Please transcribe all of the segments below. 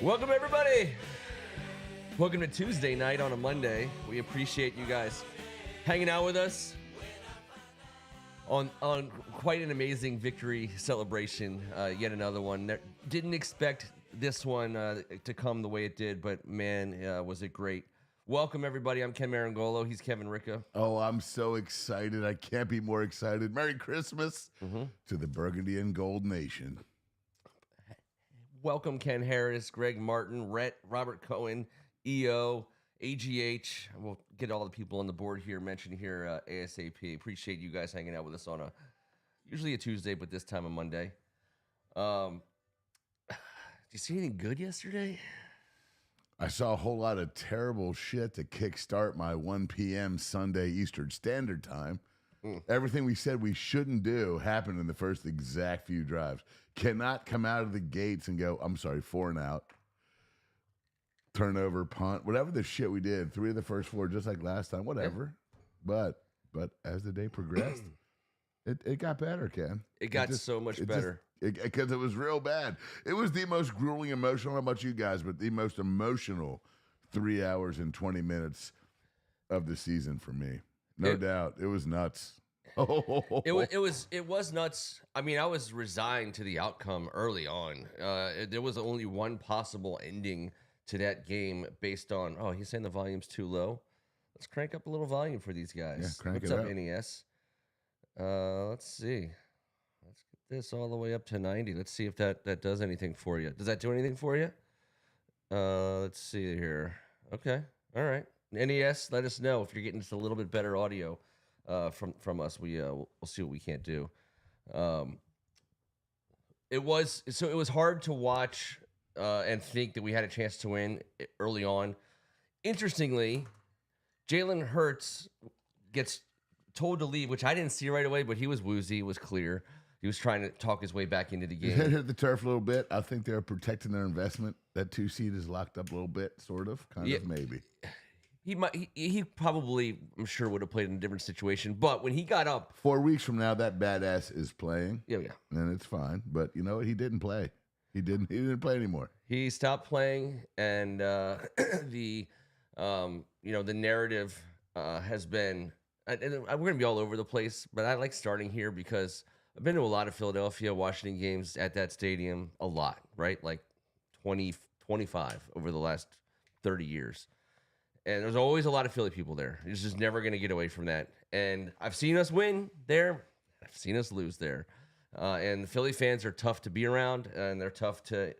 Welcome, everybody. Welcome to Tuesday night on a Monday. We appreciate you guys hanging out with us on quite an amazing victory celebration. Yet another one. Didn't expect this one to come the way it did, but man, was it great. Welcome, everybody. I'm Ken Meringolo. He's Kevin Ricca. Oh, I'm so excited. I can't be more excited. Merry Christmas to the Burgundy and Gold Nation. Welcome, Ken Harris, Greg Martin, Rhett, Robert Cohen, EO, AGH. We'll get all the people on the board here mentioned here ASAP. Appreciate you guys hanging out with us on usually a Tuesday, but this time a Monday. Did you see anything good yesterday? I saw a whole lot of terrible shit to kickstart my 1 p.m. Sunday Eastern Standard Time. Everything we said we shouldn't do happened in the first exact few drives. Cannot come out of the gates and go, I'm sorry, 4 and out. Turnover, punt, whatever the shit we did. 3 of the first 4, just like last time, whatever. Yeah. But as the day progressed, it got better, Ken. It got so much better. Because it was real bad. It was the most grueling, emotional, I don't know about you guys, but the most emotional 3 hours and 20 minutes of the season for me. No doubt. It was nuts. It was nuts. I mean, I was resigned to the outcome early on. There was only one possible ending to that game based on, he's saying the volume's too low. Let's crank up a little volume for these guys. Yeah, crank What's it up, up. NES? Let's see. Let's get this all the way up to 90. Let's see if that does anything for you. Does that do anything for you? Let's see here. Okay. All right. NES, let us know if you're getting just a little bit better audio from us. We'll see what we can't do. It was hard to watch and think that we had a chance to win early on. Interestingly, Jalen Hurts gets told to leave, which I didn't see right away, but he was woozy. It was clear. He was trying to talk his way back into the game. His head hit the turf a little bit. I think they're protecting their investment. That 2 seed is locked up a little bit, sort of, kind of, maybe. He probably, I'm sure, would have played in a different situation. But when he got up 4 weeks from now, that badass is playing. Yeah. And it's fine. But you know what? He didn't play. He didn't play anymore. He stopped playing, and the narrative has been. And we're gonna be all over the place, but I like starting here because I've been to a lot of Philadelphia, Washington games at that stadium a lot, right? Like 20, 25 over the last 30 years. And there's always a lot of Philly people there. You're just never going to get away from that. And I've seen us win there. I've seen us lose there. And the Philly fans are tough to be around, and they're tough to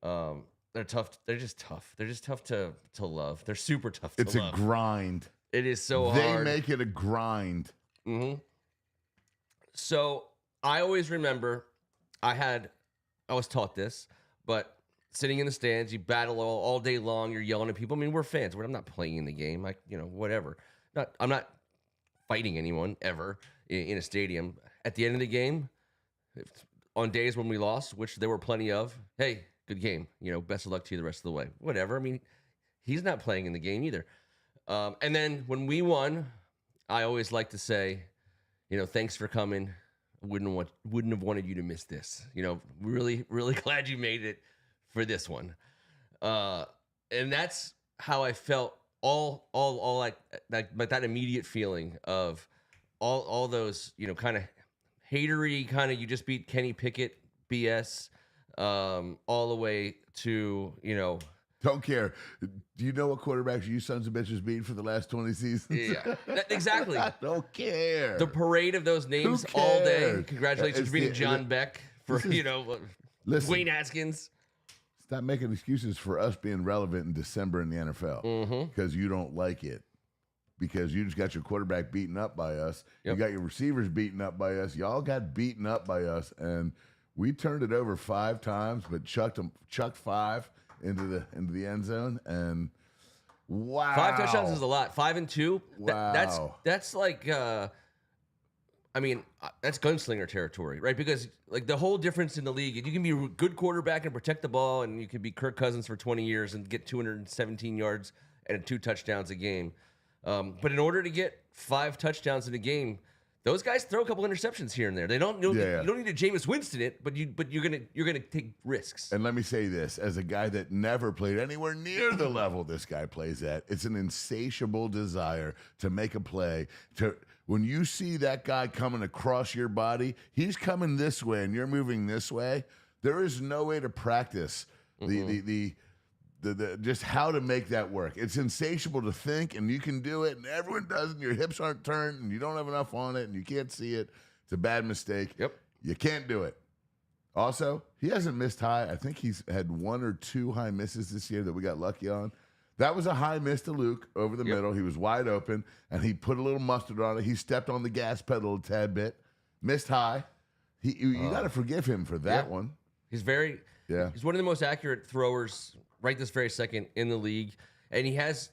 they're just tough. They're just tough to love. They're super tough to love. It's a grind. It is so They hard. make it a grind. Mm-hmm. So I always remember I was taught this, but sitting in the stands, you battle all day long. You're yelling at people. I mean, we're fans. I'm not playing in the game. Whatever. I'm not fighting anyone ever in a stadium. At the end of the game, on days when we lost, which there were plenty of, hey, good game. Best of luck to you the rest of the way. Whatever. I mean, he's not playing in the game either. And then when we won, I always like to say, thanks for coming. Wouldn't have wanted you to miss this. Really, really glad you made it for this one. And that's how I felt all like that immediate feeling of all those, kind of hatery, kind of you just beat Kenny Pickett BS, all the way to, Don't care. Do you know what quarterbacks you sons of bitches beat for the last 20 seasons? Yeah, exactly. I don't care. The parade of those names all day. Congratulations for beating John Beck, for, Dwayne Haskins. Stop making excuses for us being relevant in December in the NFL because you don't like it. Because you just got your quarterback beaten up by us. Yep. You got your receivers beaten up by us. Y'all got beaten up by us. And we turned it over 5 times, but chucked 5 into the end zone. And wow. 5 touchdowns is a lot. 5 and 2. Wow. That's like that's gunslinger territory, right? Because like the whole difference in the league, you can be a good quarterback and protect the ball, and you can be Kirk Cousins for 20 years and get 217 yards and 2 touchdowns a game. But in order to get 5 touchdowns in a game, Those guys throw a couple interceptions here and there. They don't. You don't need a Jameis Winston it, but you're gonna take risks. And let me say this, as a guy that never played anywhere near the level this guy plays at, it's an insatiable desire to make a play. When you see that guy coming across your body, he's coming this way and you're moving this way. There is no way to practice the just how to make that work. It's insatiable to think, and you can do it, and everyone does it, and your hips aren't turned, and you don't have enough on it, and you can't see it. It's a bad mistake. Yep. You can't do it. Also, he hasn't missed high. I think he's had 1 or 2 high misses this year that we got lucky on. That was a high miss to Luke over the middle. He was wide open, and he put a little mustard on it. He stepped on the gas pedal a tad bit. Missed high. You got to forgive him for that one. He's He's one of the most accurate throwers right this very second in the league, and he has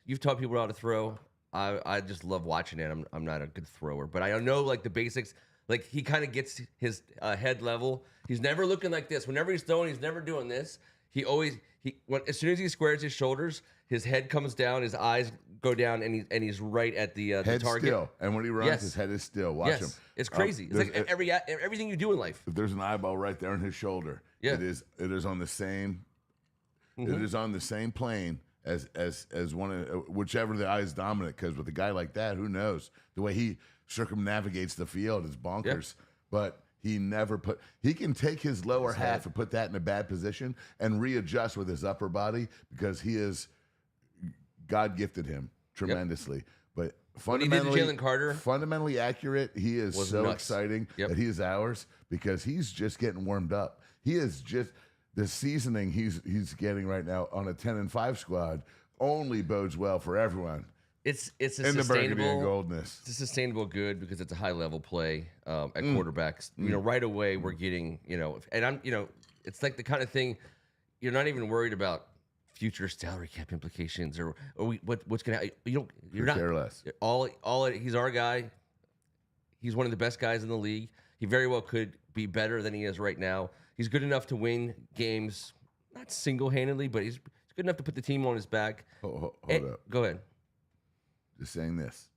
you've taught people how to throw. I just love watching it. I'm not a good thrower, but I know like the basics. Like he kind of gets his head level. He's never looking like this. Whenever he's throwing, he's never doing this. As soon as he squares his shoulders, his head comes down, his eyes go down, and he's right at the head target. Still, and when he runs, his head is still. Watch him. It's crazy. It's like everything you do in life. If there's an eyeball right there on his shoulder, it is on the same. It is on the same plane as one of whichever the eye is dominant. Because with a guy like that, who knows the way he circumnavigates the field is bonkers. But he can take his lower half and put that in a bad position and readjust with his upper body because God gifted him tremendously. But fundamentally, Jalen Carter, fundamentally accurate. He is so exciting that he is ours because he's just getting warmed up. He is just the seasoning he's getting right now on a 10-5 squad only bodes well for everyone. It's a in sustainable the burgundy and goldness. It's a sustainable good because it's a high level play at quarterbacks. Right away we're getting and I'm it's like the kind of thing you're not even worried about future salary cap implications or what's gonna you're not care less. He's our guy. He's one of the best guys in the league. He very well could be better than he is right now. He's good enough to win games, not single-handedly, but he's good enough to put the team on his back. Hold up. Go ahead. Just saying this.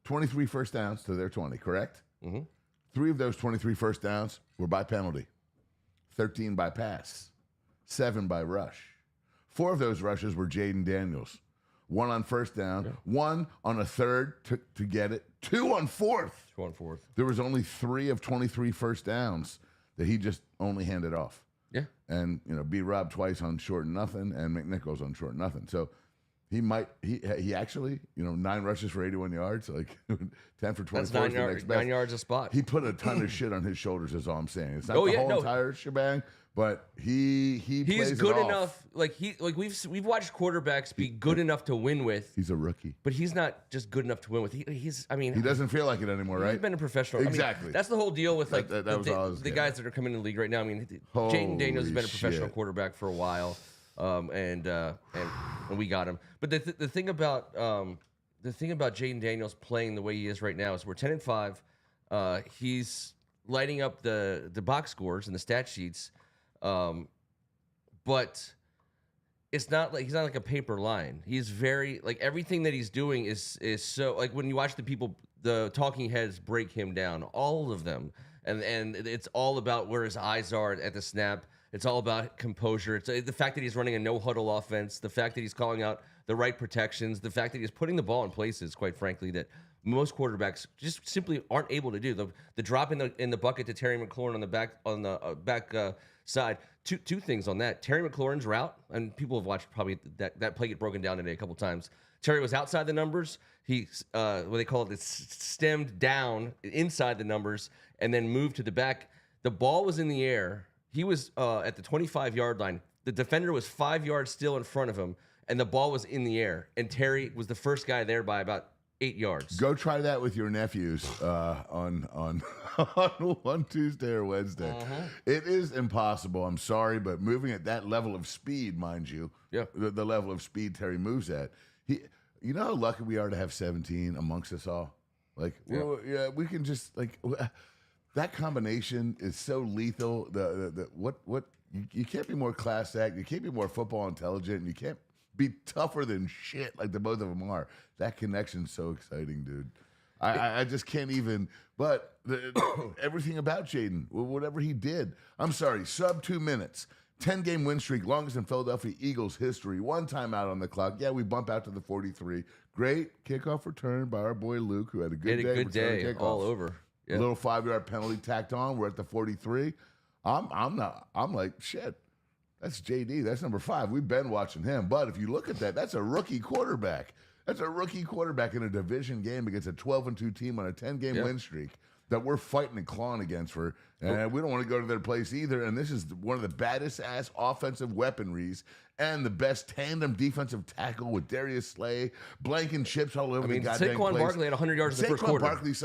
23 first downs to their 20, correct? Mm-hmm. 3 of those 23 first downs were by penalty. 13 by pass. 7 by rush. 4 of those rushes were Jaden Daniels. 1 on first down. 1 on a third to get it. 2 on fourth. 2 on fourth. There was only 3 of 23 first downs that he just only handed off. Yeah. And, B. Rob twice on short and nothing, and McNichols on short and nothing. So he actually, 9 rushes for 81 yards, like 10 for 24. That's 9 yards a spot. He put a ton of shit on his shoulders, is all I'm saying. It's not the whole entire shebang, but he's good enough. We've watched quarterbacks be good enough to win with. He's a rookie, but he's not just good enough to win with. He doesn't feel like it anymore, right? He's been a professional. Exactly. That's the whole deal with the guys that are coming in the league right now. Jaden Daniels has been a professional quarterback for a while. And we got him. But the thing about Jaden Daniels playing the way he is right now is we're 10-5. He's lighting up the box scores and the stat sheets, but it's not like he's not like a paper line. He's very everything that he's doing is so when you watch the talking heads break him down, all of them, and it's all about where his eyes are at the snap. It's all about composure. It's the fact that he's running a no-huddle offense, the fact that he's calling out the right protections, the fact that he's putting the ball in places, quite frankly, that most quarterbacks just simply aren't able to do. The drop in the bucket to Terry McLaurin on the back side. Two things on that. Terry McLaurin's route, and people have watched probably that play get broken down today a couple times. Terry was outside the numbers. He what they call it, stemmed down inside the numbers and then moved to the back. The ball was in the air. He was at the 25-yard line. The defender was 5 yards still in front of him, and the ball was in the air. And Terry was the first guy there by about 8 yards. Go try that with your nephews on one Tuesday or Wednesday. It is impossible. I'm sorry, but moving at that level of speed, mind you, the level of speed Terry moves at. You know how lucky we are to have 17 amongst us all. We can just that combination is so lethal. You can't be more class act. You can't be more football intelligent. And you can't be tougher than shit like the both of them are. That connection's so exciting, dude. I just can't even. But everything about Jaden, whatever he did, I'm sorry, sub 2 minutes. 10-game win streak, longest in Philadelphia Eagles history. 1 timeout on the clock. Yeah, we bump out to the 43. Great kickoff return by our boy Luke, who had a good day. All over. Yeah. A little 5-yard penalty tacked on. We're at the 43. I'm like, shit. That's JD. That's number 5. We've been watching him. But if you look at that, that's a rookie quarterback. That's a rookie quarterback in a division game against a 12-2 team on a 10-game win streak that we're fighting and clawing against for. And we don't want to go to their place either. And this is one of the baddest ass offensive weaponries and the best tandem defensive tackle with Darius Slay, blanking chips all over the goddamn place. Saquon Barkley had 100 yards in the first quarter. Barkley's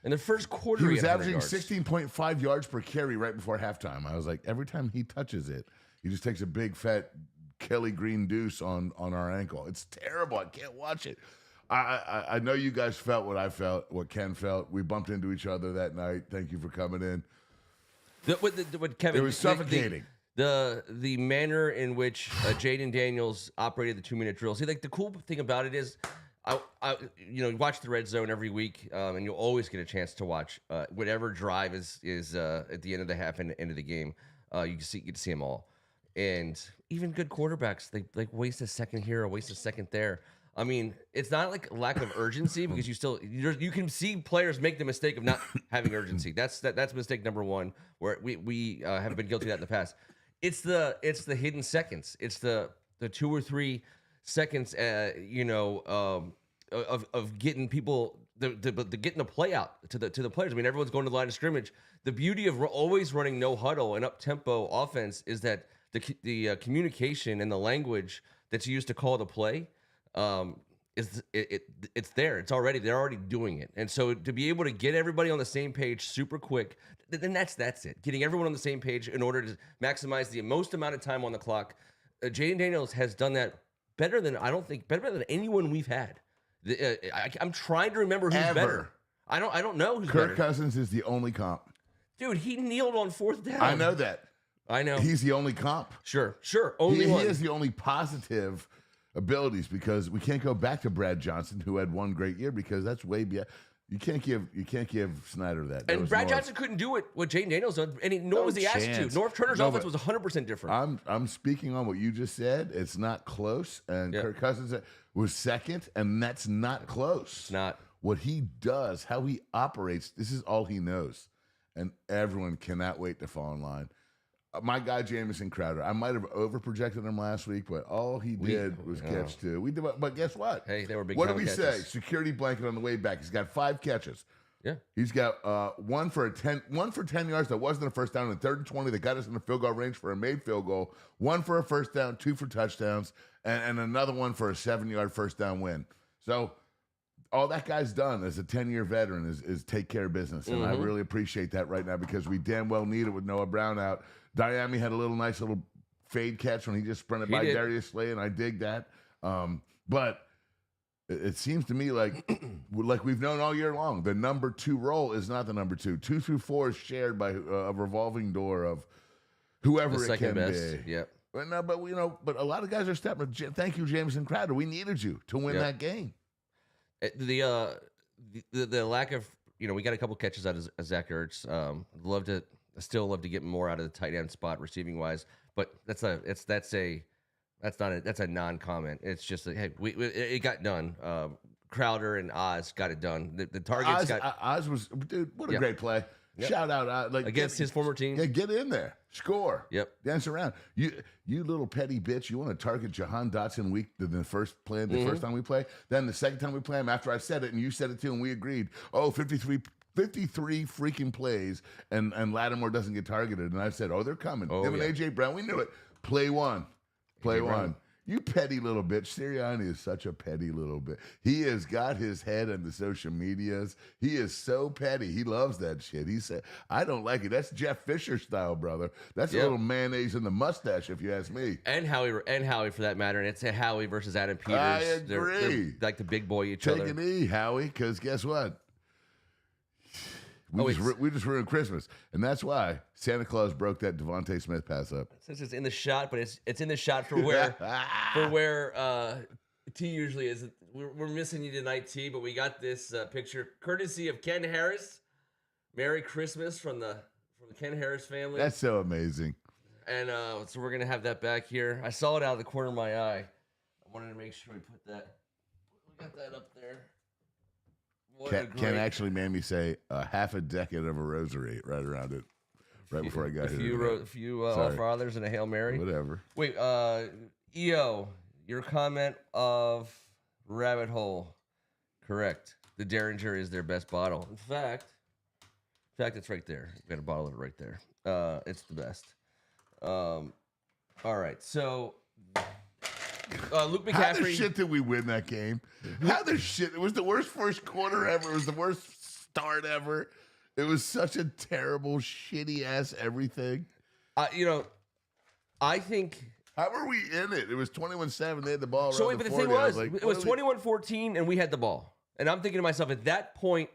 in the first quarter, he was averaging 16.5 yards per carry right before halftime. I was like, every time he touches it, he just takes a big fat Kelly Green deuce on our ankle. It's terrible. I can't watch it. I know you guys felt what I felt, what Ken felt. We bumped into each other that night. Thank you for coming in. What Kevin, it was suffocating. The manner in which Jaden Daniels operated the 2-minute drill. See, like the cool thing about it is, you watch the Red Zone every week, and you'll always get a chance to watch whatever drive is at the end of the half and end of the game. You get to see them all, and even good quarterbacks, they like waste a second here or waste a second there. I mean, it's not like lack of urgency because you can see players make the mistake of not having urgency. That's mistake number 1 where we have been guilty of that in the past. It's the hidden seconds. It's the 2 or 3 seconds, of getting people getting the play out to the players. I mean, everyone's going to the line of scrimmage. The beauty of always running no huddle and up tempo offense is that the communication and the language that's used to call the play. It's there. They're already doing it. And so to be able to get everybody on the same page super quick, then that's it. Getting everyone on the same page in order to maximize the most amount of time on the clock. Jaden Daniels has done that better than anyone we've had. I'm trying to remember who's better. I don't know who's better. Kirk Cousins is the only comp. Dude, he kneeled on 4th down. I know that. I know. He's the only comp. Sure. Only one. He is the only positive abilities because we can't go back to Brad Johnson, who had 1 great year, because that's way beyond. You can't give Snyder that. And Brad Johnson couldn't do it what Jaden Daniels did, and nor was he asked to. North Turner's offense was 100% different. I'm speaking on what you just said. It's not close, and Kirk Cousins was 2nd, and that's not close. It's not. What he does, how he operates, this is all he knows, and everyone cannot wait to fall in line. My guy, Jamison Crowder, I might have overprojected him last week, but all he did was catch 2. We did, but guess what? Hey, they were big. What did we say? Security blanket on the way back. He's got 5 catches. Yeah. He's got one for 10 yards that wasn't a first down, and 3rd and 20 that got us in the field goal range for a made field goal. 1 for a first down, 2 for touchdowns, and another one for a 7-yard first down win. So all that guy's done as a 10-year veteran is take care of business, and I really appreciate that right now because we damn well need it with Noah Brown out. Diami had a nice little fade catch when he just sprinted by Darius Slay, and I dig that. But it seems to me like we've known all year long, the number 2 role is not the number 2. 2 through 4 is shared by a revolving door of whoever it can be. Yep. But a lot of guys are stepping. Thank you, Jamison Crowder. We needed you to win that game. The lack of we got a couple catches out of Zach Ertz. I still love to get more out of the tight end spot receiving wise, but that's a non-comment. It's just like, hey, it got done. Crowder and Oz got it done. The targets Oz was, dude, what a great play. Yep. Shout out against his former team. Yeah, get in there, score. Yep, dance around. You little petty bitch. You want to target Jahan Dotson the first time we play, then the second time we play him after I said it and you said it too and we agreed. Oh, 53 freaking plays and Lattimore doesn't get targeted. And I said, oh, they're coming. Him and A.J. Brown, we knew it. Play one. You petty little bitch. Sirianni is such a petty little bit. He has got his head in the social medias. He is so petty. He loves that shit. He said, I don't like it. That's Jeff Fisher style, brother. That's a little mayonnaise in the mustache, if you ask me. And Howie for that matter. And it's a Howie versus Adam Peters. I agree. They're like the big boy each other. Take an E, Howie, because guess what? We just ruined Christmas, and that's why Santa Claus broke that Devontae Smith pass up. Since it's in the shot, but it's in the shot for where T usually is. we're missing you tonight, T, but we got this picture courtesy of Ken Harris. Merry Christmas from the Ken Harris family. That's so amazing. And so we're gonna have that back here. I saw it out of the corner of my eye. I wanted to make sure we put that. We got that up there. Ken actually made me say half a decade of a rosary right around it, right before I got here. A few All Fathers and a Hail Mary. Whatever. Wait, EO, your comment of Rabbit Hole, correct. The Derringer is their best bottle. In fact, it's right there. We got a bottle of it right there. It's the best. All right, so Luke McCaffrey. How the shit did we win that game? How the shit? It was the worst first quarter ever. It was the worst start ever. It was such a terrible, shitty ass everything. I think. How were we in it? It was 21-7. They had the ball. So wait, but the thing was, it was 21-14, and we had the ball. And I'm thinking to myself, at that point,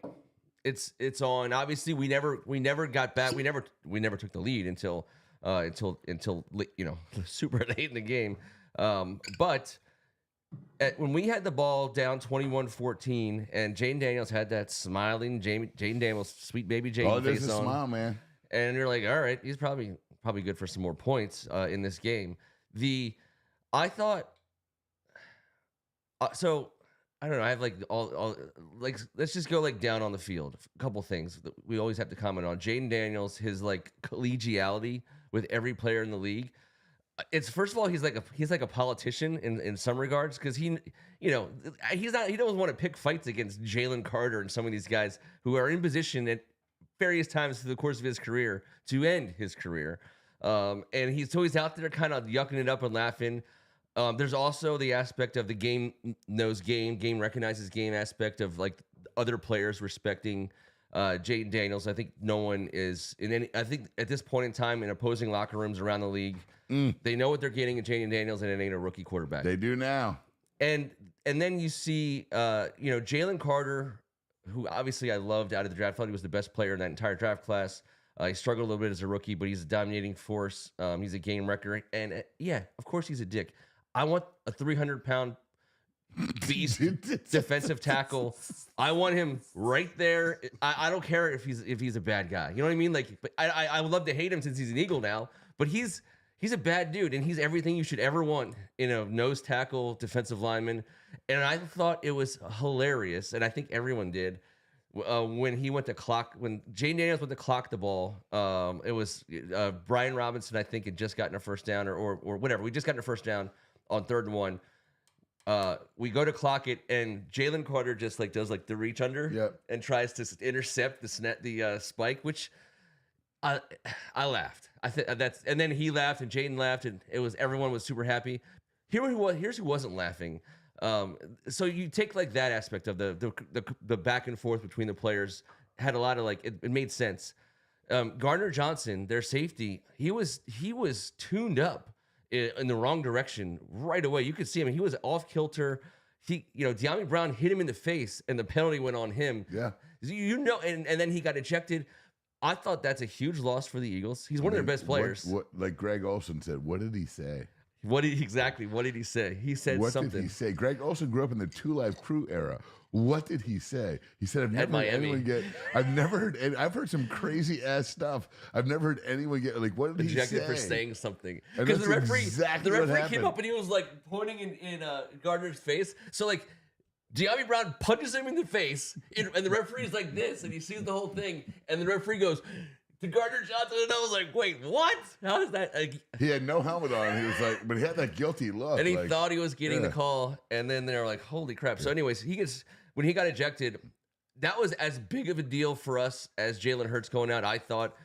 it's on. Obviously, we never got back. We never took the lead until super late in the game. But when we had the ball down 21-14, and Jane Daniels had that smiling Jane Daniels, sweet baby Jane face on, smile, man. And you're like, all right, he's probably good for some more points in this game. I thought so. I don't know. I have like all let's just go like down on the field. A couple things that we always have to comment on. Jaden Daniels, his like collegiality with every player in the league. It's first of all, he's like a politician in some regards, because he doesn't want to pick fights against Jalen Carter and some of these guys who are in position at various times through the course of his career to end his career. And he's always out there kind of yucking it up and laughing. There's also the aspect of the game knows game recognizes game aspect of like other players respecting Jaden Daniels. I think no one is in any. I think at this point in time in opposing locker rooms around the league, they know what they're getting in Jaden Daniels, and it ain't a rookie quarterback. They do now. And then you see, Jalen Carter, who obviously I loved out of the draft. I thought he was the best player in that entire draft class. He struggled a little bit as a rookie, but he's a dominating force. He's a game wrecker, and of course he's a dick. I want a 300-pound beast defensive tackle. I want him right there. I don't care if he's a bad guy. You know what I mean? Like, but I would love to hate him since he's an Eagle now. But he's a bad dude, and he's everything you should ever want in a nose tackle defensive lineman. And I thought it was hilarious, and I think everyone did. When Jane Daniels went to clock the ball, it was Brian Robinson, I think, had just gotten a first down or whatever. We just gotten a first down on 3rd and 1. We go to clock it, and Jalen Carter just like does like the reach under and tries to intercept the spike, which I laughed. And then he laughed and Jaden laughed, and everyone was super happy. Here's who wasn't laughing. So you take like that aspect of the back and forth between the players, had a lot of like it made sense. Gardner Johnson, their safety, he was tuned up in the wrong direction right away. You could see him; he was off kilter. De'Ami Brown hit him in the face, and the penalty went on him. Yeah, and then he got ejected. I thought that's a huge loss for the Eagles. He's one of their best players. What like Greg Olson said? What did he say? What did he say? He said something. What did he say? Greg Olson grew up in the 2 Live Crew era. What did he say? He said, I've never heard I've heard some crazy ass stuff. I've never heard anyone get like, what did he say? Ejected for saying something. Because the referee came up and he was like pointing in Gardner's face. So like De'Ami Brown punches him in the face, and the referee's like this, and he sees the whole thing, and the referee goes to Gardner Johnson, and I was like, wait, what? How does that? He had no helmet on. He was like, but he had that guilty look. And he thought he was getting the call, and then they're like, holy crap. So anyways, when he got ejected, that was as big of a deal for us as Jalen Hurts going out. I thought,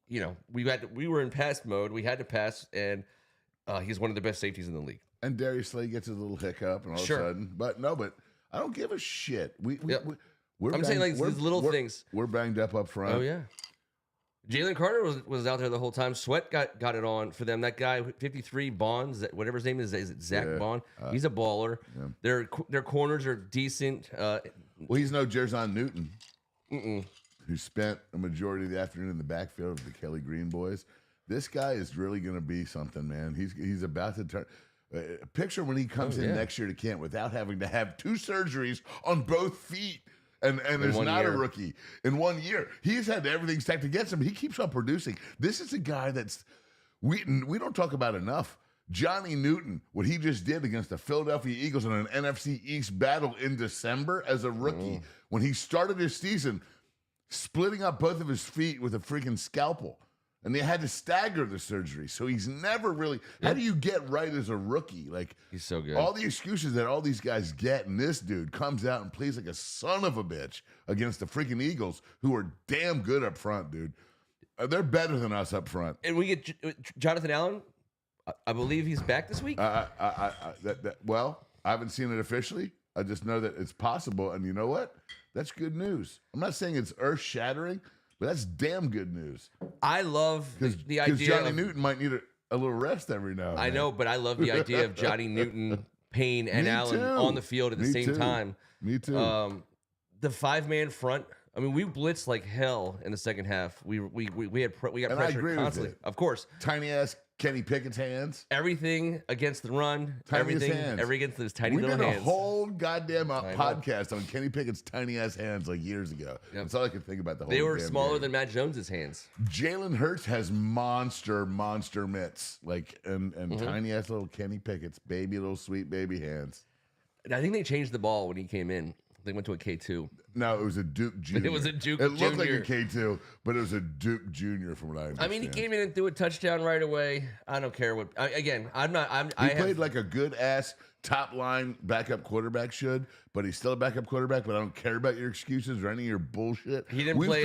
we were in pass mode. We had to pass, and he's one of the best safeties in the league. And Darius Slay gets a little hiccup, and all of a sudden, but I don't give a shit. I'm saying like these little things. We're banged up front. Oh yeah. Jalen Carter was out there the whole time. Sweat got it on for them. That guy, 53, Bonds, whatever his name is it Zach Bond? He's a baller. Yeah. Their corners are decent. Well, he's no Jerzon Newton, who spent a majority of the afternoon in the backfield of the Kelly Green boys. This guy is really going to be something, man. He's about to turn. Picture when he comes in next year to camp without having to have 2 surgeries on both feet. And is not a rookie in 1 year. He's had everything stacked against him. He keeps on producing. This is a guy that's we don't talk about enough. Johnny Newton, what he just did against the Philadelphia Eagles in an NFC East battle in December as a rookie, when he started his season, splitting up both of his feet with a freaking scalpel. And they had to stagger the surgery. So he's never really. How do you get right as a rookie? Like, he's so good. All the excuses that all these guys get, and this dude comes out and plays like a son of a bitch against the freaking Eagles, who are damn good up front, dude. They're better than us up front. And we get Jonathan Allen. I believe he's back this week. Well, I haven't seen it officially. I just know that it's possible. And you know what? That's good news. I'm not saying it's earth-shattering, but that's damn good news. I love the idea. Because Johnny Newton might need a little rest every now and then. I know, but I love the idea of Johnny Newton, Payne, and Allen on the field at the same time. Me too. The 5-man front. I mean, we blitzed like hell in the second half. We got pressure constantly. Of course, tiny ass Kenny Pickett's hands. Everything against the run. Tiniest everything hands. Against those tiny little hands. We did a whole goddamn podcast on Kenny Pickett's tiny ass hands like years ago. Yep. That's all I could think about the whole. They were damn smaller game. than Matt Jones's hands. Jalen Hurts has monster mitts, like and tiny ass little Kenny Pickett's baby little sweet baby hands. And I think they changed the ball when he came in. They went to a K2. No, it was a Duke Jr. It was a Duke Jr. It looked like a K2, but it was a Duke Jr. from what I understand. I mean, he came in and threw a touchdown right away. I don't care what. He played like a good ass top line backup quarterback should, but he's still a backup quarterback. But I don't care about your excuses or any of your bullshit. He didn't play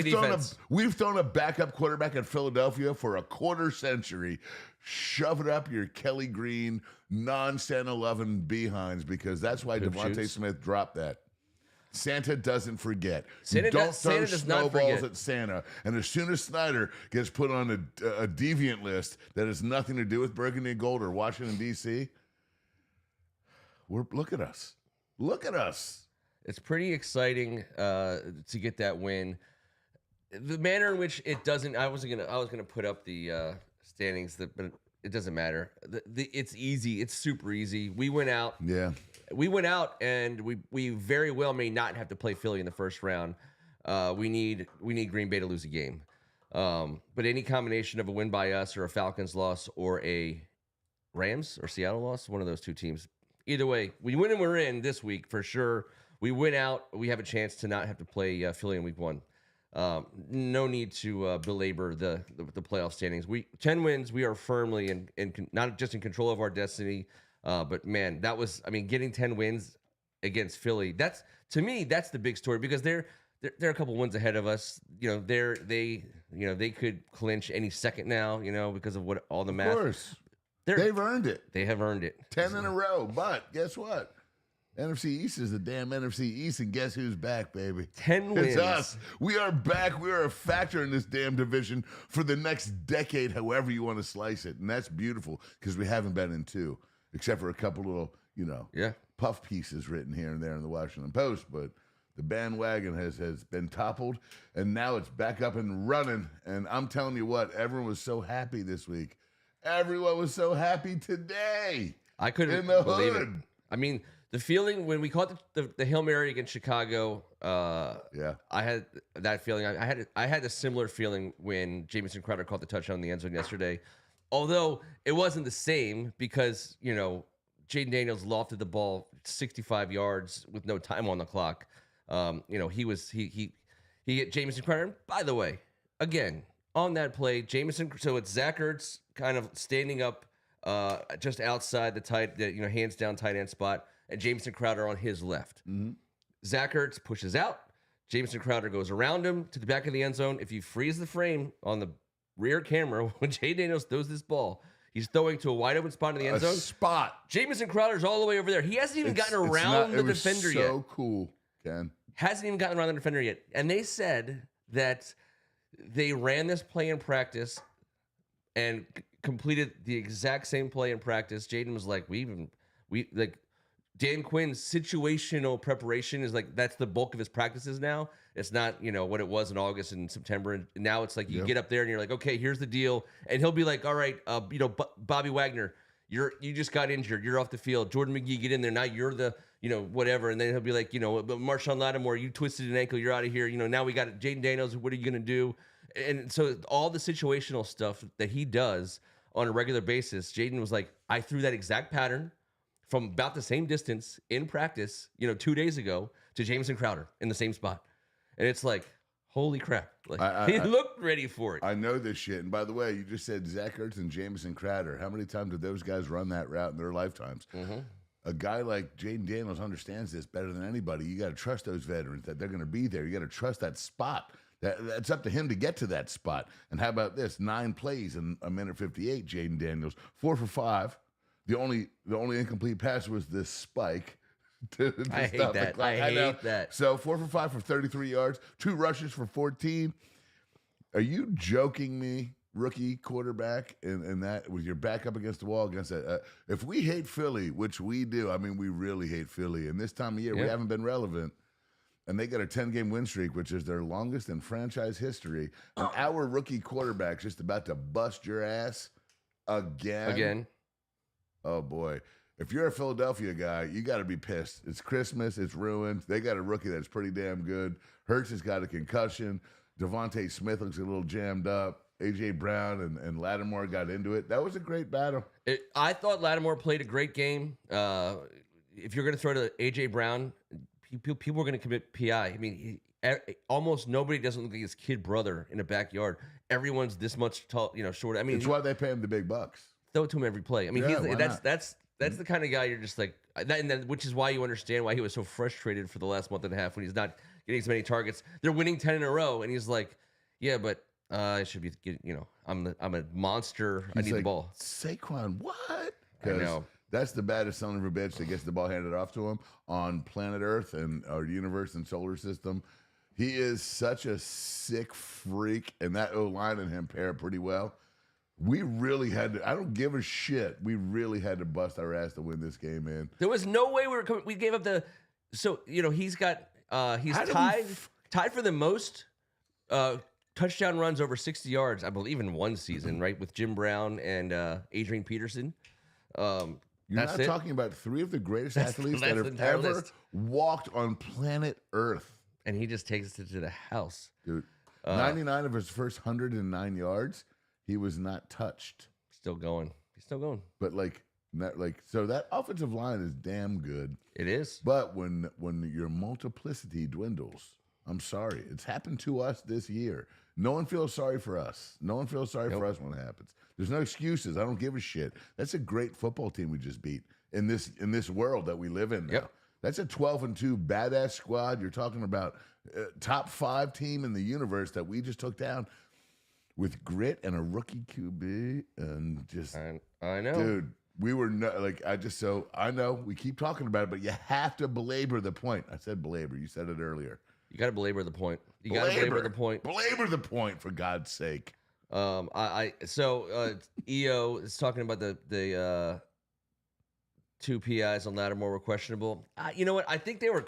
defense. We've thrown a backup quarterback at Philadelphia for a quarter century. Shove it up your Kelly Green non-Santa loving behinds, because that's why Devontae Smith dropped that. Santa doesn't forget. Santa Don't throw does not snowballs forget. at Santa. And as soon as Snyder gets put on a deviant list that has nothing to do with Burgundy and Gold or Washington, D.C., look at us. Look at us. It's pretty exciting to get that win. The manner in which it doesn't. I was gonna put up the standings, but it doesn't matter. It's easy. It's super easy. We went out. Yeah. We went out, and we very well may not have to play Philly in the first round. We need Green Bay to lose a game. But any combination of a win by us or a Falcons loss or a Rams or Seattle loss, one of those two teams. Either way, we win and we're in this week for sure. We win out. We have a chance to not have to play Philly in week 1. No need to belabor the playoff standings. 10 wins. We are firmly in not just in control of our destiny, but man, getting 10 wins against Philly. That's to me, that's the big story, because they're a couple wins ahead of us. They could clinch any second now. Because of what all the math. Of course, they've earned it. They have earned it. 10 in a row. But guess what? NFC East is the damn NFC East, and guess who's back, baby? 10 wins. It's us. We are back. We are a factor in this damn division for the next decade, however you want to slice it. And that's beautiful, because we haven't been in 2, except for a couple little, puff pieces written here and there in the Washington Post. But the bandwagon has been toppled, and now it's back up and running. And I'm telling you what, everyone was so happy this week. Everyone was so happy today. I couldn't believe it. I mean, the feeling when we caught the Hail Mary against Chicago, I had that feeling. I had a similar feeling when Jamison Crowder caught the touchdown in the end zone yesterday. Although it wasn't the same, because Jaden Daniels lofted the ball 65 yards with no time on the clock. He hit Jamison Crowder. And by the way, again on that play, so it's Zach Ertz kind of standing up just outside the hands down tight end spot, and Jamison Crowder on his left. Mm-hmm. Zach Ertz pushes out. Jamison Crowder goes around him to the back of the end zone. If you freeze the frame on the rear camera, when Jay Daniels throws this ball, he's throwing to a wide open spot in the end zone. Jamison Crowder's all the way over there. He hasn't even gotten around the defender yet. So cool, Ken. Hasn't even gotten around the defender yet. And they said that they ran this play in practice and completed the exact same play in practice. Jaden was like, Dan Quinn's situational preparation is like, that's the bulk of his practices now. It's not, what it was in August and September. And now it's like you get up there and you're like, okay, here's the deal. And he'll be like, all right, Bobby Wagner, you just got injured. You're off the field. Jordan McGee, get in there. Now you're the, whatever. And then he'll be like, but Marshawn Lattimore, you twisted an ankle. You're out of here. Now we got Jaden Daniels. What are you going to do? And so all the situational stuff that he does on a regular basis, Jaden was like, I threw that exact pattern from about the same distance in practice, 2 days ago to Jamison Crowder in the same spot. And it's like, holy crap. Like he looked ready for it. I know this shit. And by the way, you just said Zach Ertz and Jamison Crowder. How many times did those guys run that route in their lifetimes? Mm-hmm. A guy like Jaden Daniels understands this better than anybody. You got to trust those veterans that they're going to be there. You got to trust that spot. That's up to him to get to that spot. And how about this? 9 plays in a minute 58, Jaden Daniels. 4 for 5. The only incomplete pass was this spike. I hate that. I hate that. So 4 for 5 for 33 yards, 2 rushes for 14. Are you joking me, rookie quarterback, and that with your back up against the wall against that? If we hate Philly, which we do, I mean, we really hate Philly. And this time of year, we haven't been relevant. And they got a 10-game win streak, which is their longest in franchise history. And our rookie quarterback's just about to bust your ass again. Oh, boy. If you're a Philadelphia guy, you got to be pissed. It's Christmas. It's ruined. They got a rookie that's pretty damn good. Hurts has got a concussion. Devontae Smith looks a little jammed up. A.J. Brown and Lattimore got into it. That was a great battle. I thought Lattimore played a great game. If you're going to throw to A.J. Brown, people are going to commit PI. I mean, almost nobody doesn't look like his kid brother in a backyard. Everyone's this much tall, short. I mean, it's why they pay him the big bucks. Throw it to him every play. I mean, that's the kind of guy you're just like, which is why you understand why he was so frustrated for the last month and a half when he's not getting as many targets. They're winning 10 in a row, and he's like, yeah, but I should be getting, I'm a monster. I need the ball. Saquon, what? I know. That's the baddest son of a bitch that gets the ball handed off to him on planet Earth and our universe and solar system. He is such a sick freak, and that O-line and him pair pretty well. We really had to. I don't give a shit. We really had to bust our ass to win this game, man. There was no way we gave up the. So he's got he's tied for the most touchdown runs over 60 yards, I believe, in one season, right, with Jim Brown and Adrian Peterson. You're not talking about 3 of the greatest athletes that have ever walked on planet Earth, and he just takes it to the house, dude. 99 of his first 109 yards. He was not touched. Still going. He's still going. But so that offensive line is damn good. It is. But when your multiplicity dwindles, I'm sorry. It's happened to us this year. No one feels sorry for us. No one feels sorry for us when it happens. There's no excuses. I don't give a shit. That's a great football team we just beat in this world that we live in now. Yep. That's a 12-2 badass squad. You're talking about top 5 team in the universe that we just took down. With grit and a rookie QB and just... I know. Dude, we were... I know we keep talking about it, but you have to belabor the point. I said belabor. You said it earlier. You got to belabor the point. You got to belabor the point. Belabor the point, for God's sake. EO is talking about the 2 PIs on Lattimore were questionable. You know what? I think they were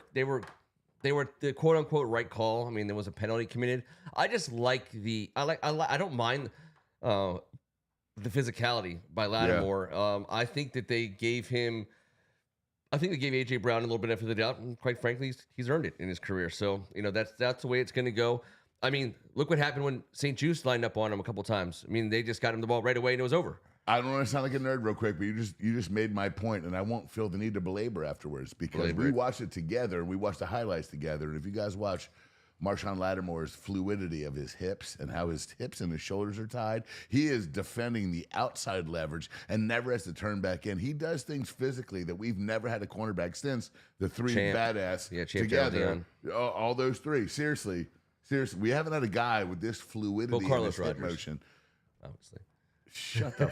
the quote unquote right call. I mean, there was a penalty committed. I just like I don't mind the physicality by Lattimore. Yeah. I think that they gave AJ Brown a little bit of the doubt, and quite frankly, he's earned it in his career. So that's the way it's going to go. I mean, look what happened when St. Juice lined up on him a couple times. I mean, they just got him the ball right away and it was over. I don't want to sound like a nerd real quick, but you just made my point, and I won't feel the need to belabor afterwards because we watched it together. We watched the highlights together, and if you guys watch Marshawn Lattimore's fluidity of his hips and how his hips and his shoulders are tied, he is defending the outside leverage and never has to turn back in. He does things physically that we've never had a cornerback since the 3 badass together. All those 3. Seriously, we haven't had a guy with this fluidity in his hip motion. Obviously. Shut the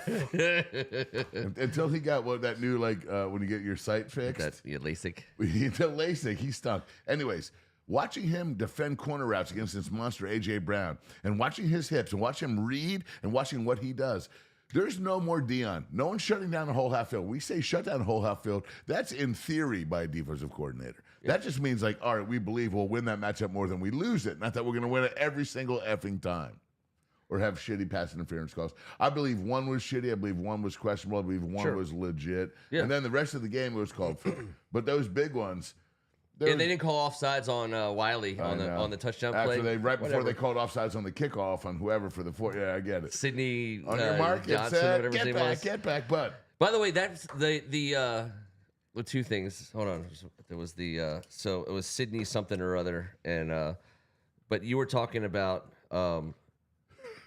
fuck until he got that new when you get your sight fixed. That's LASIK. The LASIK, he stunk. Anyways, watching him defend corner routes against this monster A.J. Brown and watching his hips and watch him read and watching what he does. There's no more Dion. No one's shutting down the whole half field. We say shut down the whole half field. That's in theory by a defensive coordinator. Yeah. That just means all right, we believe we'll win that matchup more than we lose it. Not that we're going to win it every single effing time. or have shitty pass interference calls. I believe one was shitty. I believe one was questionable. I believe one was legit. Yeah. And then the rest of the game was called for. But those big ones. And they didn't call offsides on Wiley on the touchdown play. Before they called offsides on the kickoff on whoever for the fourth. Yeah, I get it. Sydney on your mark, Johnson, whatever his name was. Get back. But by the way, that's the two things. Hold on, there was the so it was Sydney something or other, and but you were talking about what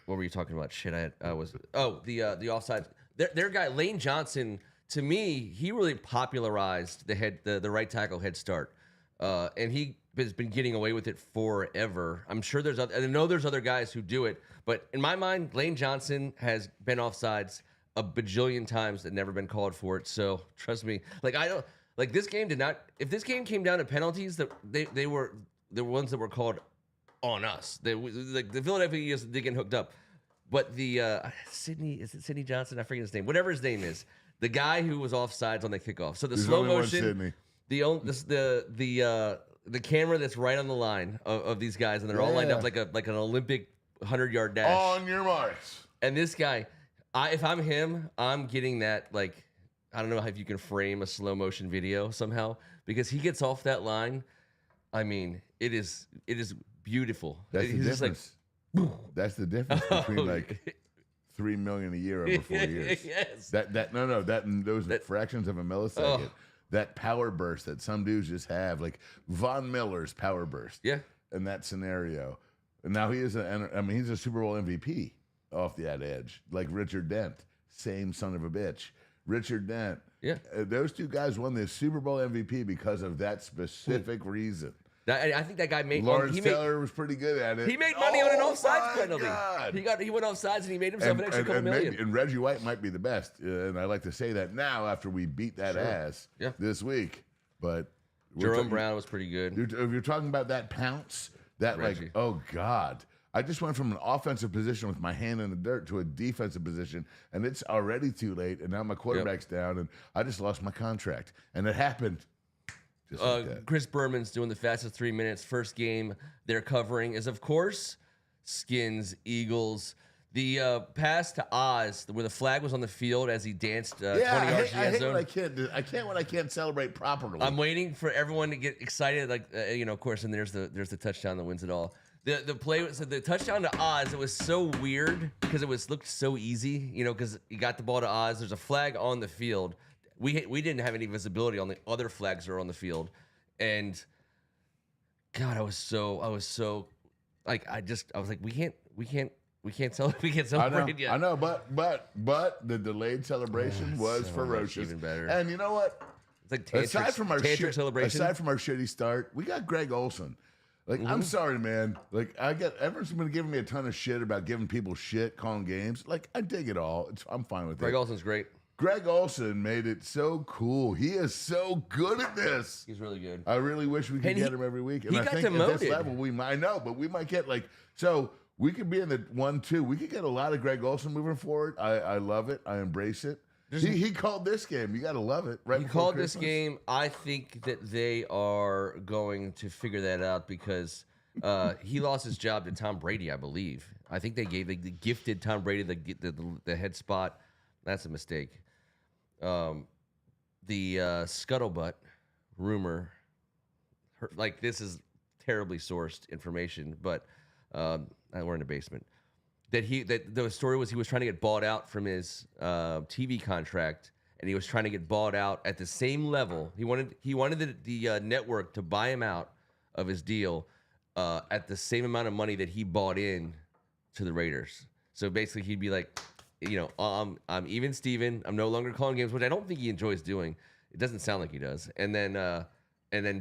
were you talking about? Shit, I was the offsides. Their guy Lane Johnson. To me, he really popularized the right tackle head start. And he has been getting away with it forever. I'm sure I know there's other guys who do it, but in my mind, Lane Johnson has been offsides a bajillion times and never been called for it. So trust me, this game did not. If this game came down to penalties, that they were the ones that were called on us. The Philadelphia Eagles did get hooked up, but the Sydney Johnson? I forget his name. Whatever his name is, the guy who was offsides on the kickoff. So the slow motion. The camera that's right on the line of these guys, and they're all lined up like an Olympic 100-yard dash. On your marks. And this guy, if I'm him, I'm getting that I don't know if you can frame a slow motion video somehow, because he gets off that line. I mean, it is beautiful. That's the difference. That's the difference between $3 million a year over 4 years. Yes. Those fractions of a millisecond. That power burst that some dudes just have, like Von Miller's power burst. Yeah. In that scenario. And now he's a Super Bowl MVP off that edge. Like Richard Dent. Same son of a bitch. Richard Dent. Yeah. Those two guys won the Super Bowl MVP because of that specific reason. I think that guy made. Lawrence Taylor was pretty good at it. He made money on an offsides penalty. He went offsides and he made himself an extra couple million. And Reggie White might be the best, and I like to say that now after we beat that ass this week. But Jerome Brown was pretty good. If you're talking about that pounce, Reggie. oh God, I just went from an offensive position with my hand in the dirt to a defensive position, and it's already too late. And now my quarterback's down, and I just lost my contract, and it happened. Chris Berman's doing the fastest 3 minutes. First game they're covering is, of course, Skins, Eagles. The pass to Oz, where the flag was on the field as he danced 20 yards to the end zone. I can't when I can't celebrate properly. I'm waiting for everyone to get excited, of course. And there's the touchdown that wins it all. The play was the touchdown to Oz. It was so weird because looked so easy, because you got the ball to Oz. There's a flag on the field. We didn't have any visibility on the other flags that were on the field, and God, I was so like I was like we can't celebrate yet. I know, but the delayed celebration was ferocious. Even better. And you know what? It's like tantric celebration. Aside from our shitty start, we got Greg Olson. I'm sorry, man. Everyone's been giving me a ton of shit about giving people shit, calling games. I dig it all. I'm fine with it. Greg Olson's great. Greg Olson made it so cool. He is so good at this. He's really good. I really wish we could get him every week. And he got demoted. At this level, I know, but we might get so we could be in the 1-2. We could get a lot of Greg Olson moving forward. I love it. I embrace it. He called this game. You got to love it. Right? He called this game. I think that they are going to figure that out because he lost his job to Tom Brady, I believe. I think they gifted Tom Brady the head spot. That's a mistake. The scuttlebutt rumor, this is terribly sourced information, but we're in the basement. That the story was he was trying to get bought out from his TV contract, and he was trying to get bought out at the same level. He wanted the network to buy him out of his deal at the same amount of money that he bought in to the Raiders. So basically, he'd be like, I'm even Steven. I'm no longer calling games, which I don't think he enjoys doing. It doesn't sound like he does. And then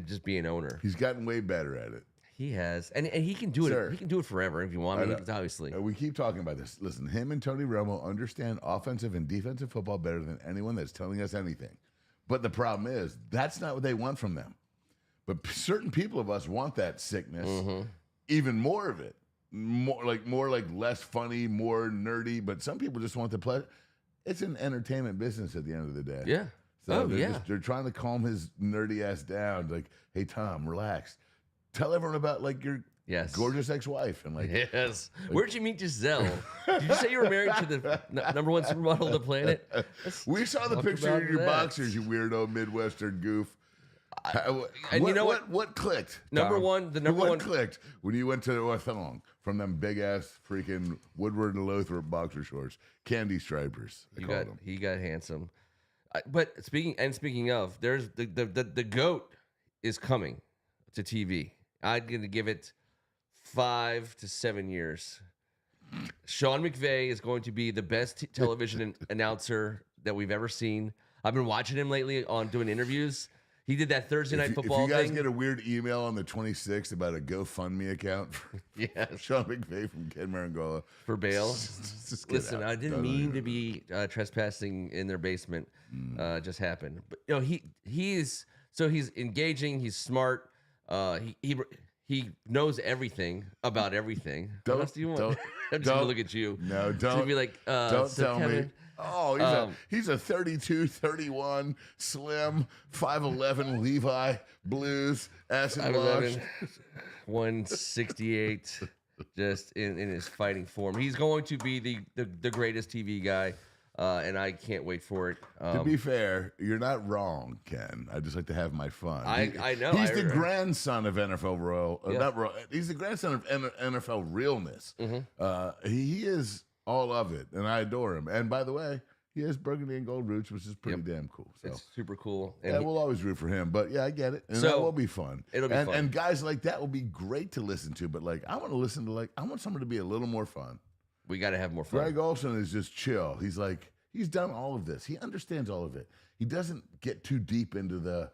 just be an owner. He's gotten way better at it. He has, and he can do it. He can do it forever if you want. Obviously. We keep talking about this. Listen, him and Tony Romo understand offensive and defensive football better than anyone that's telling us anything. But the problem is that's not what they want from them. But certain people of us want that sickness, even more of it. More like less funny, more nerdy, but some people just want the pleasure. It's an entertainment business at the end of the day. Yeah. So they're trying to calm his nerdy ass down. Like, hey Tom, relax. tell everyone about like your Yes. gorgeous ex-wife and like Yes. Where'd you meet Giselle? Did you say you were married to the number one supermodel on the planet? we saw the talk picture about of your that. boxers, you weirdo Midwestern goof. And you know what clicked? Number Tom? one, the number what one clicked when you went to Orthong from them big ass freaking Woodward and Lothrop boxer shorts, candy stripers. He got handsome. But speaking of, there's the goat is coming to TV. I'm gonna give it 5 to 7 years. Sean McVay is going to be the best television announcer that we've ever seen. I've been watching him lately on doing interviews. He did that Thursday night football If you guys thing. get a weird email on the 26th about a GoFundMe account for Sean McVay from Ken Meringolo for bail. just get Listen, out. I didn't mean to be trespassing in their basement. Just happened. But you know, he's engaging. He's smart. He knows everything about everything. What else do you want? I'm just gonna look at you. No, So don't be like, don't so tell Kevin, me. Oh, he's a 32, 31, slim, 5'11", Levi, blues, acid wash. 168, just in his fighting form. He's going to be the greatest TV guy, and I can't wait for it. To be fair, you're not wrong, Ken. I just like to have my fun. I know. He's the grandson of NFL Royal. Not Royal. He's the grandson of NFL realness. He is all of it, and I adore him. And by the way, he has burgundy and gold roots, which is pretty damn cool. So it's super cool. And we'll always root for him. But yeah, I get it. And So, that will be fun. it'll be fun. And guys like that will be great to listen to. But like, I want to listen to I want someone to be a little more fun. We got to have more fun. Greg Olson is just chill. He's like, he's done all of this. He understands all of it. He doesn't get too deep into the,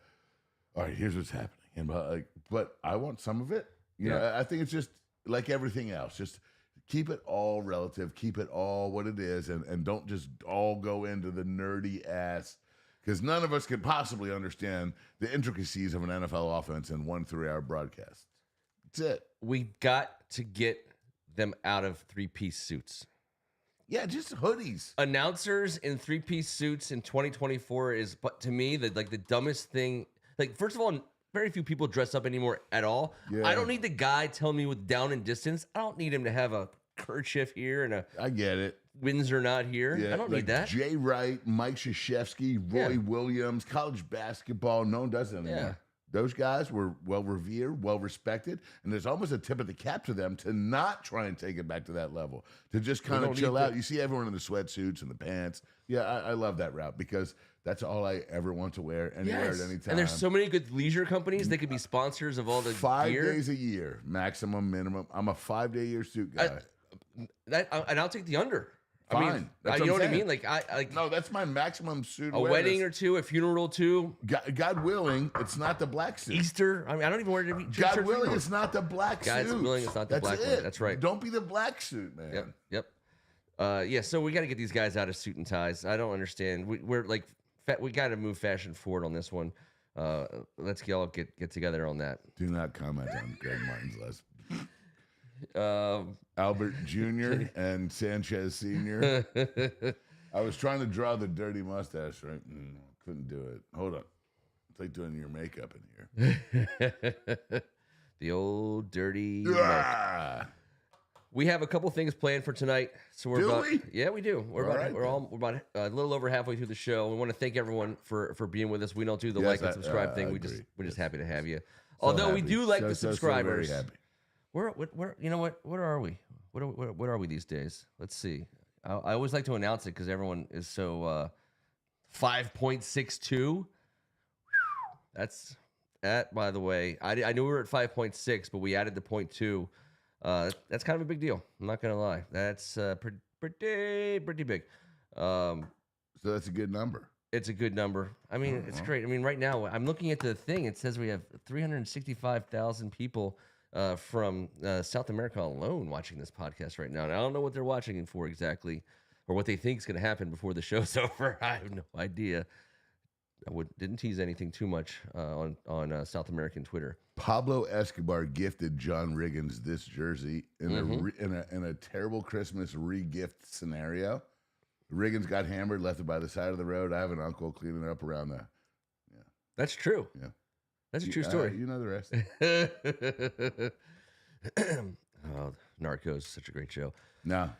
all right, here's what's happening. And but I want some of it. You know, I think it's just like everything else. Just keep it all relative. Keep it all what it is. And don't just all go into the nerdy ass, because none of us can possibly understand the intricacies of an NFL offense in 1 3-hour broadcast. That's it. We got to get them out of 3-piece suits. Yeah, just hoodies. Announcers in 3-piece suits in 2024 is, but to me, the dumbest thing. Like, first of all, very few people dress up anymore at all. Yeah. I don't need the guy telling me with down and distance. I don't need him to have a kerchief here and a I get it. Windsor not here. Yeah, I don't like need that. Jay Wright, Mike Krzyzewski, Roy Yeah. Williams, college basketball. No one does it anymore. Yeah. Those guys were well revered, well respected, and there's almost a tip of the cap to them to not try and take it back to that level, to just kind of don't chill need out. You see everyone in the sweatsuits and the pants. Yeah, I love that route because that's all I ever want to wear anywhere at any time. And there's so many good leisure companies that could be sponsors of all the 5 gear. days a year, maximum, minimum. I'm a 5-day year suit guy. And I'll take the under. Fine. I mean, That's you know what what I'm I mean? saying. Like No, that's my maximum suit. a wedding or two, a funeral or two, God willing, it's not the black suit. Easter. I mean, I don't even wear it to be. God willing, it's not the black God suit. willing, it's not the black one. it. That's right. Don't be the black suit, man. Yep. Yeah. So we got to get these guys out of suit and ties. I don't understand. We're like, we got to move fashion forward on this one. Let's all get together on that. Do not comment on Greg Martin's last. Albert Jr. and Sanchez Sr. I was trying to draw the dirty mustache, right? Couldn't do it. Hold on. It's like doing your makeup in here. The old dirty. Ah! We have a couple things planned for tonight. So we're Do about, we? Yeah, we do. We're All right, we're about a little over halfway through the show. We want to thank everyone for being with us. We don't do the like and subscribe thing. We're just happy to have you. Although we do like the subscribers. very happy. Where you know what are we? What are we these days? Let's see. I always like to announce it because everyone is so 5.62. That's that. By the way, I knew we were at 5.6, but we added the 0.2. That's kind of a big deal. I'm not gonna lie. That's pretty big. So that's a good number. It's a good number. I mean, it's great. I mean, right now I'm looking at the thing. It says we have 365,000 people from South America alone watching this podcast right now. And I don't know what they're watching it for exactly, or what they think is going to happen before the show's over. I have no idea. Didn't tease anything too much on South American Twitter. Pablo Escobar gifted John Riggins this jersey in a terrible Christmas re-gift scenario. Riggins got hammered, left it by the side of the road. I have an uncle cleaning it up around the. That's true. Yeah. That's a true story. You know the rest. Oh, Narcos, such a great show. No.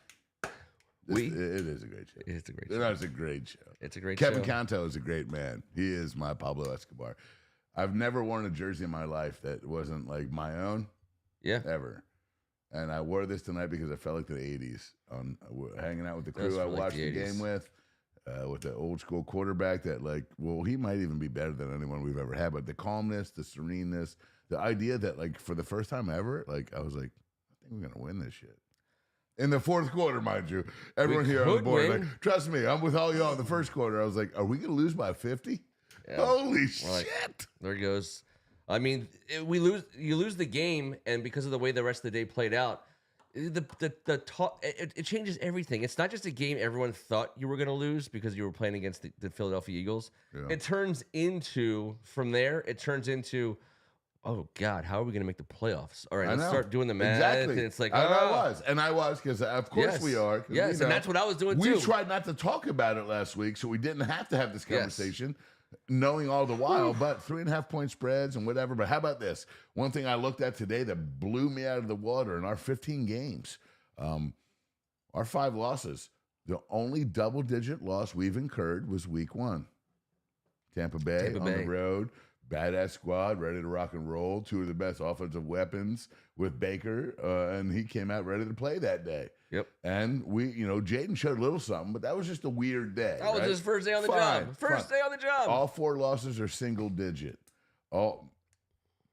It is a great show. It's a great show. That's a great show. It's a great Kevin show. Canto is a great man. He is my Pablo Escobar. I've never worn a jersey in my life that wasn't like my own. Yeah. Ever. And I wore this tonight because I felt like the 80s. Hanging out with the crew I like watched the the 80s. game with the old school quarterback that he might even be better than anyone we've ever had. But the calmness, the sereneness, the idea that like for the first time ever, like I was like, I think we're going to win this shit. In the fourth quarter, mind you. Everyone here on the board, like, trust me, I'm with all y'all in the first quarter. I was like, are we going to lose by 50? Yeah. Holy shit. There it goes. I mean, you lose the game, and because of the way the rest of the day played out, it changes everything. It's not just a game everyone thought you were going to lose because you were playing against the Philadelphia Eagles. Yeah. It turns into, oh God, how are we going to make the playoffs? All right, let's start doing the math. Exactly. And it's like, I was, because of course we are. Yes, and that's what I was doing too. We tried not to talk about it last week, so we didn't have to have this conversation, knowing all the while, but 3.5 point spreads and whatever. But how about this? One thing I looked at today that blew me out of the water in our 15 games, our 5 losses, the only double-digit loss we've incurred was week 1. Tampa Bay on the road. Badass squad, ready to rock and roll. 2 of the best offensive weapons with Baker, and he came out ready to play that day. Yep. And we, Jaden showed a little something, but that was just a weird day. That was his first day on the job. First day on the job. All 4 losses are single digit. All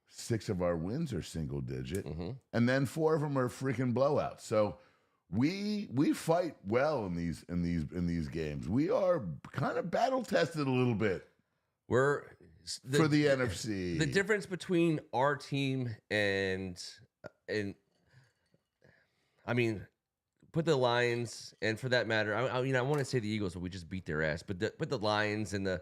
6 of our wins are single digit, and then 4 of them are freaking blowouts. So we fight well in these games. We are kind of battle tested a little bit. For the NFC. The difference between our team and I mean, put the Lions, and for that matter, I want to say the Eagles, but we just beat their ass. But the Lions and the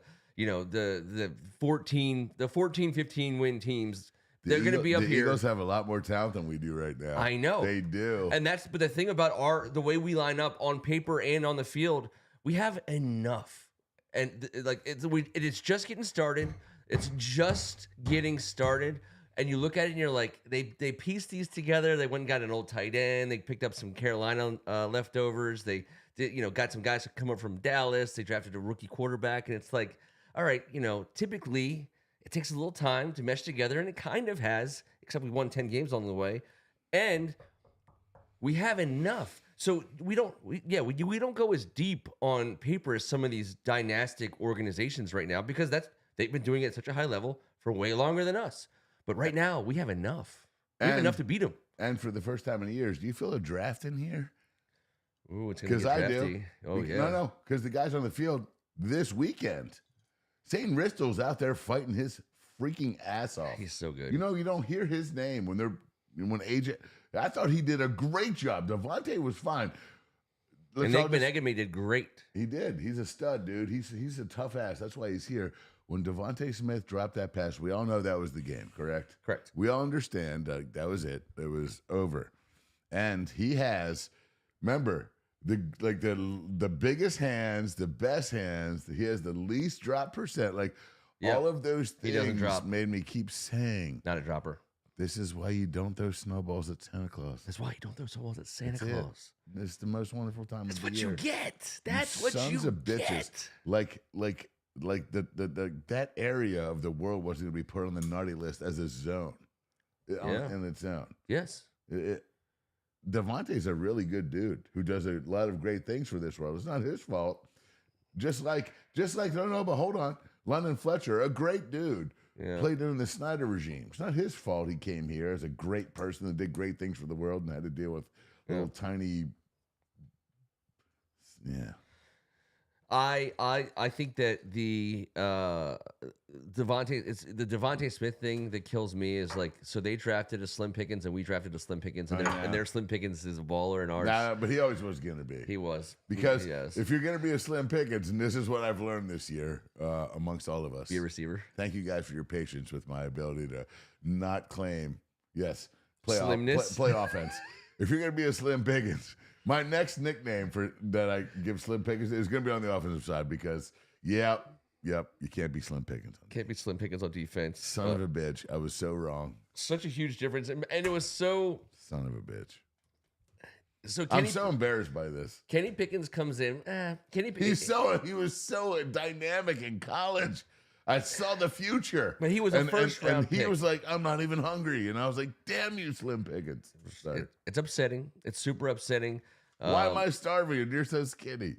14-15 win teams, they're going to be up here. The Eagles have a lot more talent than we do right now. I know they do, but the thing about the way we line up on paper and on the field, we have enough, and it is just getting started. It's just getting started, and you look at it and you're like, they pieced these together. They went and got an old tight end. They picked up some Carolina leftovers. They did, got some guys that come up from Dallas. They drafted a rookie quarterback, and it's like, all right, typically it takes a little time to mesh together, and it kind of has, except we won 10 games on the way, and we have enough. So we don't go as deep on paper as some of these dynastic organizations right now, because they've been doing it at such a high level for way longer than us. But right now, we have enough. We have enough to beat them. And for the first time in years, do you feel a draft in here? Ooh, it's going to get drafty. I do. Oh, yeah. No, because the guys on the field this weekend, St. Ristol's out there fighting his freaking ass off. He's so good. You don't hear his name when AJ. I thought he did a great job. Devontae was fine. And Nick Benegamy did great. He did. He's a stud, dude. He's a tough ass. That's why he's here. When Devontae Smith dropped that pass, we all know that was the game, correct? Correct. We all understand that was it. It was over. And he has, remember, the biggest hands, the best hands. He has the least drop percent. All of those things made me keep saying. Not a dropper. This is why you don't throw snowballs at Santa Claus. That's why you don't throw snowballs at Santa Claus. It's the most wonderful time of the year. That's what you get. That's what you sons of bitches. Get. Like that area of the world wasn't going to be put on the naughty list as a zone, in its own. Yes, Devontae's a really good dude who does a lot of great things for this world. It's not his fault. Just like but hold on, London Fletcher, a great dude, played during the Snyder regime. It's not his fault he came here as a great person that did great things for the world and had to deal with little tiny. Yeah. I think that the Devontae Smith thing that kills me is so they drafted a Slim Pickens and we drafted a Slim Pickens and their Slim Pickens is a baller and ours. Nah, but he always was going to be. He was. Because if you're going to be a Slim Pickens, and this is what I've learned this year amongst all of us. Be a receiver. Thank you guys for your patience with my ability to not claim, play offense. If you're going to be a Slim Pickens, my next nickname that I give Slim Pickens is going to be on the offensive side because, Yep. You can't be Slim Pickens. Can't be Slim Pickens on defense. Son of a bitch. I was so wrong. Such a huge difference. And it was so... Son of a bitch. So I'm so embarrassed by this. Kenny Pickens comes in. Kenny Pickens... He was so dynamic in college. I saw the future. But he was a first-round And he pick. was like, I'm not even hungry. And I was like, damn you, Slim Pickens. Sorry. It's upsetting. It's super upsetting. Why am I starving and you're so skinny?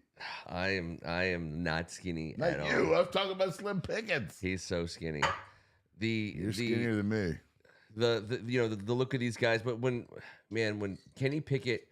I am not skinny Not at you. all. I'm talking about Slim Pickens. He's so skinny. You're skinnier than me. The look of these guys, but when Kenny Pickett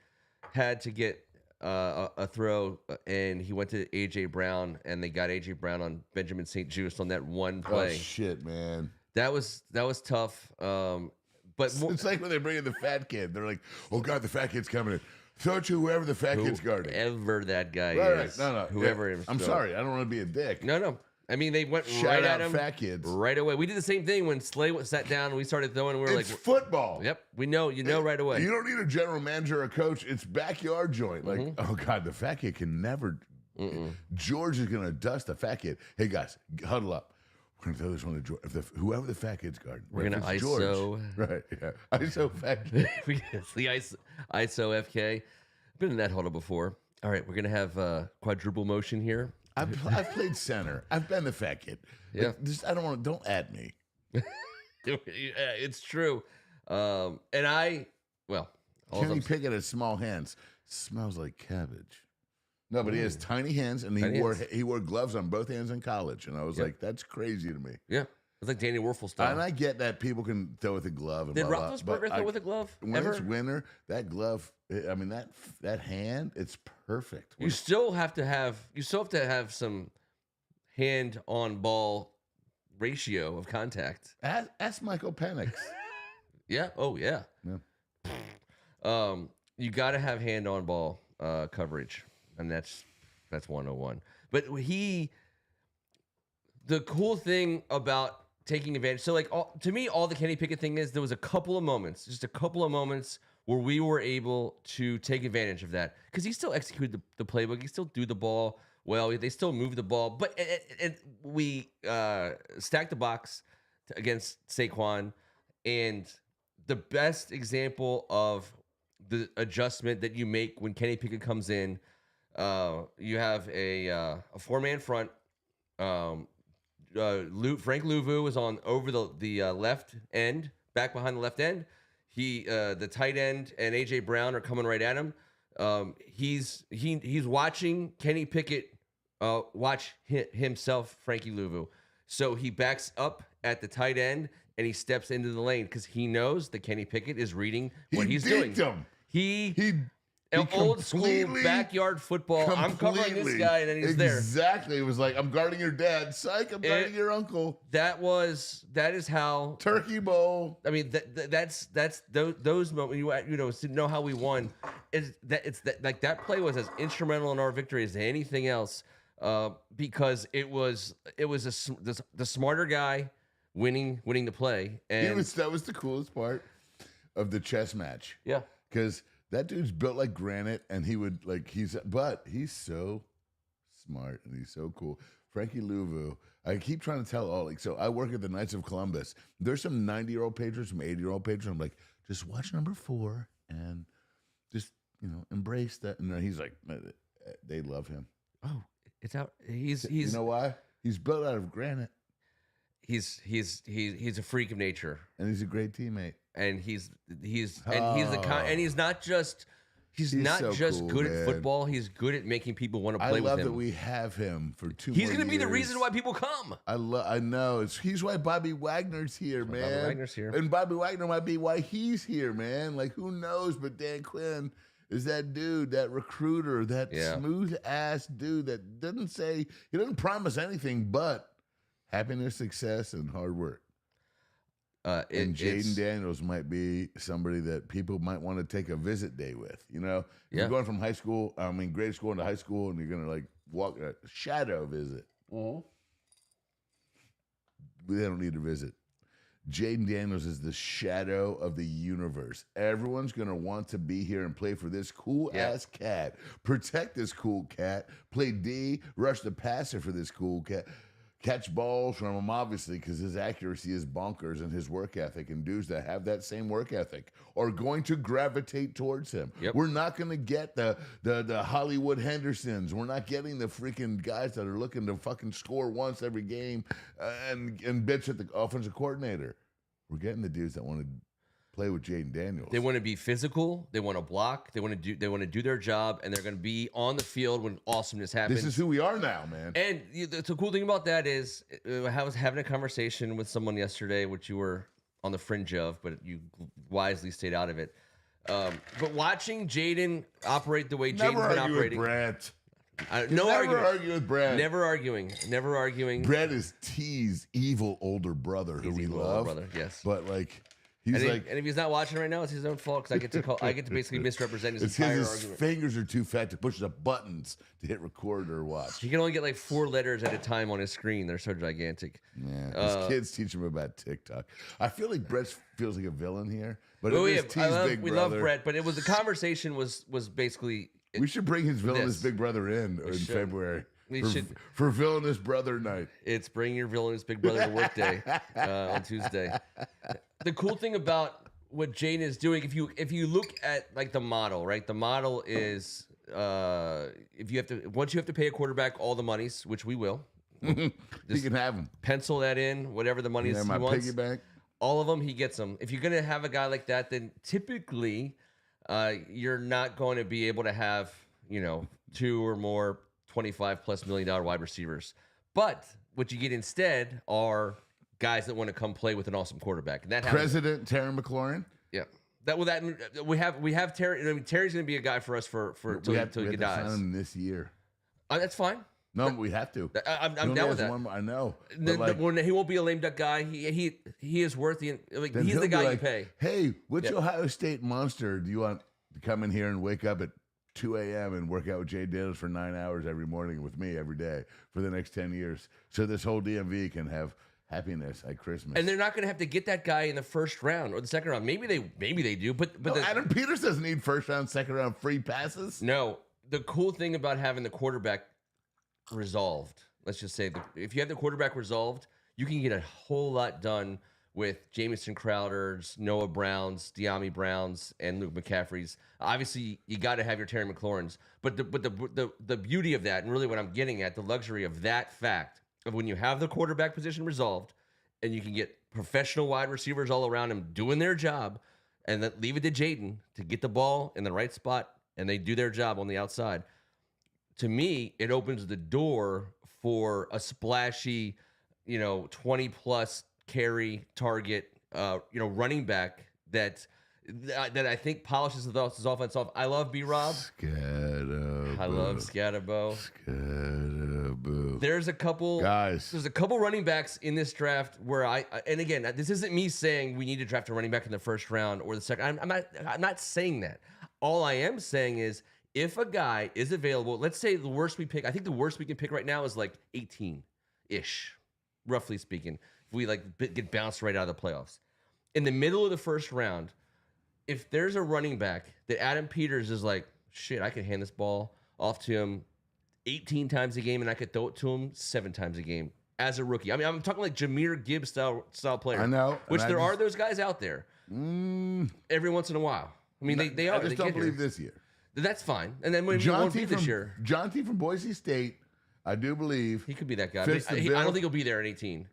had to get a throw and he went to AJ Brown and they got AJ Brown on Benjamin St. Juste on that one play. Oh shit, man. That was tough. But It's like when they bring in the fat kid. They're like, "Oh God, the fat kid's coming in." Throw it to whoever the fat kid's guarding. Whoever that guy Right. is. No. Whoever. Yeah. I'm sorry. I don't want to be a dick. No. I mean, they went Shout right out at him. fat kids. Right away. We did the same thing when Slay sat down and we started throwing. And we were It's like, football. "Yep, we know." Right away. You don't need a general manager or a coach. It's backyard joint. Like, Mm-hmm. oh God, the fat kid can never. George is gonna dust the fat kid. Hey guys, huddle up. We're gonna throw this one to George. Whoever the fat kid's guarding, We're gonna if it's ISO. George, right? Yeah, ISO fat kid. It's the ISO FK. Been in that huddle before. All right, we're gonna have quadruple motion here. I've played center. I've been the fat kid. Yeah. Like, I don't want to. Don't add me. It's true. Kenny Kenny Pickett has small hands. Smells like cabbage. No, but he has tiny hands, and he wore gloves on both hands in college. And I was like, that's crazy to me. Yeah, it's like Danny Werfel style. And I get that people can throw with a glove. And Did blah, blah, Roethlisberger but throw with a glove? When ever? it's winter, that glove. I mean that hand. It's perfect. You still have to have some hand on ball ratio of contact. Ask Michael Penix. Yeah. Oh yeah. You got to have hand on ball coverage, and that's 101. But the cool thing about taking advantage. So to me, all the Kenny Pickett thing is there was just a couple of moments where we were able to take advantage of that because he still executed the playbook. He still do the ball well. They still move the ball, but we stacked the box against Saquon, and the best example of the adjustment that you make when Kenny Pickett comes in, you have a four-man front. Frank Louvu is on over the left end, back behind the left end. The tight end and AJ Brown are coming right at him. He's watching Kenny Pickett watch himself, Frankie Louvu. So he backs up at the tight end and he steps into the lane because he knows that Kenny Pickett is reading what he's doing. He old school backyard football. I'm covering this guy, and then he's there. Exactly. It was like, I'm guarding your dad. Psych, I'm guarding your uncle. That is how Turkey Bowl. I mean, that's those moments. To know how we won that play was as instrumental in our victory as anything else, because it was the smarter guy winning the play, and that was the coolest part of the chess match. Yeah, because that dude's built like granite, and he's so smart and he's so cool. Frankie Louvu, I keep trying to tell so I work at the Knights of Columbus. There's some 90-year-old patrons, some 80-year-old patrons. I'm like, just watch number 4 and just, embrace that. And he's like, they love him. Oh, it's out. He's you know why? He's built out of granite. He's a freak of nature, and he's a great teammate. And he's not just so good at football. He's good at making people want to play with him. I love that we have him for 2 more years. He's going to be the reason why people come. I know. He's why Bobby Wagner's here, man. Bobby Wagner's here. And Bobby Wagner might be why he's here, man. Like, who knows? But Dan Quinn is that dude, that recruiter, that smooth-ass dude that he doesn't promise anything but happiness, success, and hard work. And Jaden Daniels might be somebody that people might want to take a visit day with. You're going from grade school into high school, and you're going to walk a shadow visit. They don't need to visit. Jaden Daniels is the shadow of the universe. Everyone's going to want to be here and play for this cool-ass cat. Protect this cool cat. Play D, rush the passer for this cool cat. catch balls from him, obviously, because his accuracy is bonkers and his work ethic. And dudes that have that same work ethic are going to gravitate towards him. Yep. We're not going to get the Hollywood Hendersons. We're not getting the freaking guys that are looking to fucking score once every game and bitch at the offensive coordinator. We're getting the dudes that want to play with Jaden Daniels. They want to be physical. They want to block. They want to do their job, and they're going to be on the field when awesomeness happens. This is who we are now, man. And the cool thing about that is, I was having a conversation with someone yesterday, which you were on the fringe of, but you wisely stayed out of it. But watching Jaden operate the way Jaden's been operating. Brett. No argument. Never argue with Brett. Never arguing. Never arguing. Brett is T's evil older brother who we love. Brother, yes. But like. He's and if he's not watching right now, it's his own fault because I get to basically misrepresent his entire his argument. Fingers are too fat to push the buttons to hit record or watch. He can only get like 4 letters at a time on his screen. They're so gigantic. Yeah, his kids teach him about TikTok. I feel like Brett feels like a villain here, but we love Brett, but the conversation was basically. We should bring his villainous big brother in February. For villainous brother night. It's bring your villainous big brother to work day on Tuesday. The cool thing about what Jaden is doing, if you look at like the model, right? The model is once you have to pay a quarterback all the monies, which we will. He can have them. Pencil that in, whatever the money is he wants. Piggy bank. All of them, he gets them. If you're gonna have a guy like that, then typically you're not going to be able to have 2 or more $25+ million wide receivers. But what you get instead are guys that want to come play with an awesome quarterback. And that President Terry McLaurin. Yeah. We have Terry. I mean, Terry's going to be a guy for us for till he dies. Sign him this year. That's fine. No, we have to. I'm down with that. I know. He won't be a lame duck guy. He is worth the. He's the guy you pay. Hey, which Ohio State monster do you want to come in here and wake up at 2 a.m. and work out with Jay Daniels for 9 hours every morning with me every day for the next 10 years, so this whole DMV can have happiness at Christmas. And they're not going to have to get that guy in the first round or the second round. Maybe they do, but Adam Peters doesn't need first round, second round free passes. No, the cool thing about having the quarterback resolved, let's just say, if you have the quarterback resolved, you can get a whole lot done with Jamison Crowder's, Noah Brown's, De'Ami Brown's, and Luke McCaffrey's. Obviously, you got to have your Terry McLaurin's. But the beauty of that, and really what I'm getting at, the luxury of that fact of when you have the quarterback position resolved, and you can get professional wide receivers all around him doing their job, and then leave it to Jaden to get the ball in the right spot, and they do their job on the outside. To me, it opens the door for a splashy, 20+ carry target, running back that I think polishes his offense off. I love B-Rob. I love Scatterbo. There's a couple guys. There's a couple running backs in this draft where and again, this isn't me saying we need to draft a running back in the first round or the second. I'm not saying that. All I am saying is if a guy is available, let's say the worst we pick. I think the worst we can pick right now is like 18-ish, roughly speaking. If we get bounced right out of the playoffs. In the middle of the first round, if there's a running back that Adam Peters is like, shit, I could hand this ball off to him 18 times a game and I could throw it to him 7 times a game as a rookie. I mean, I'm talking like Jahmyr Gibbs style player. I know. Which there are those guys out there every once in a while. I mean, they are. I just don't believe this year. That's fine. And then when we won't beat this year. John T. from Boise State, I do believe. He could be that guy. But I don't think he'll be there at 18.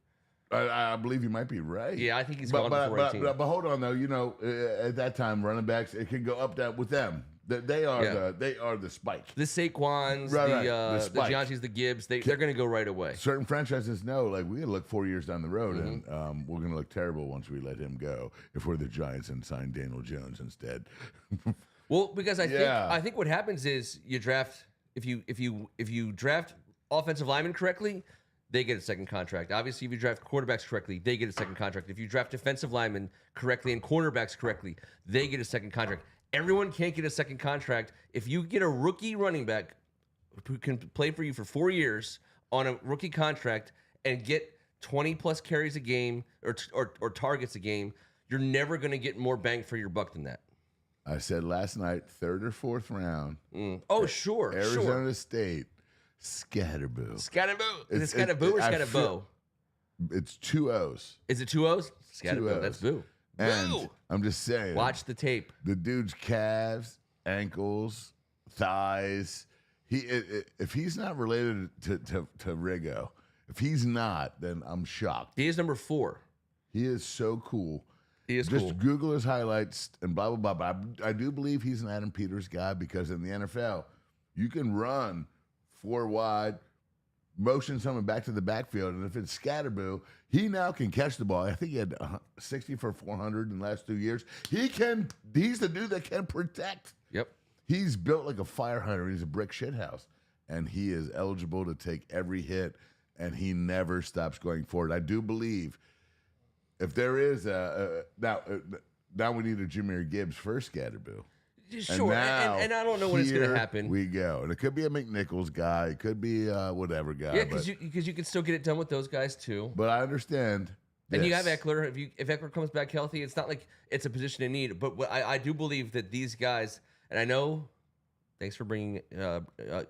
I believe you might be right. Yeah, I think he's gone before 18. But hold on, though. At that time, running backs, it can go up down with them. They are the spike. The Saquons, the Giannis, the Gibbs, they're going to go right away. Certain franchises know, like, we're going to look 4 years down the road, and we're going to look terrible once we let him go if we're the Giants and sign Daniel Jones instead. Well, because I think what happens is you draft if you draft offensive linemen correctly, they get a second contract. Obviously, if you draft quarterbacks correctly, they get a second contract. If you draft defensive linemen correctly and cornerbacks correctly, they get a second contract. Everyone can't get a second contract. If you get a rookie running back who can play for you for 4 years on a rookie contract and get 20+ carries a game or targets a game, you're never going to get more bang for your buck than that. I said last night, 3rd or 4th round. Oh, sure. Arizona State Scatterboo. Scatterboo. Is it Scatterboo or Scatterbo? It's 2 O's. Is it 2 O's? Two Scatterboo. O's. That's boo. And Boo. I'm just saying. Watch the tape. The dude's calves, ankles, thighs. If he's not related to Rigo, if he's not, then I'm shocked. He is number 4. He is so cool. He is Just cool. Google his highlights and blah, blah, blah. But I do believe he's an Adam Peters guy because in the NFL, you can run 4 wide, motion someone back to the backfield, and if it's Scatterboo, he now can catch the ball. I think he had 60 for 400 in the last 2 years. He's the dude that can protect. Yep. He's built like a fire hunter. He's a brick shithouse, and he is eligible to take every hit, and he never stops going forward. I do believe if there is now we need a Jameer Gibbs first Scatterboo. Sure, and I don't know when it's going to happen. We go, and it could be a McNichols guy, it could be whatever guy. Yeah, because you can still get it done with those guys too. But I understand. And you have Eckler. If Eckler comes back healthy, it's not like it's a position in need. But I do believe that these guys, and I know. Thanks for bringing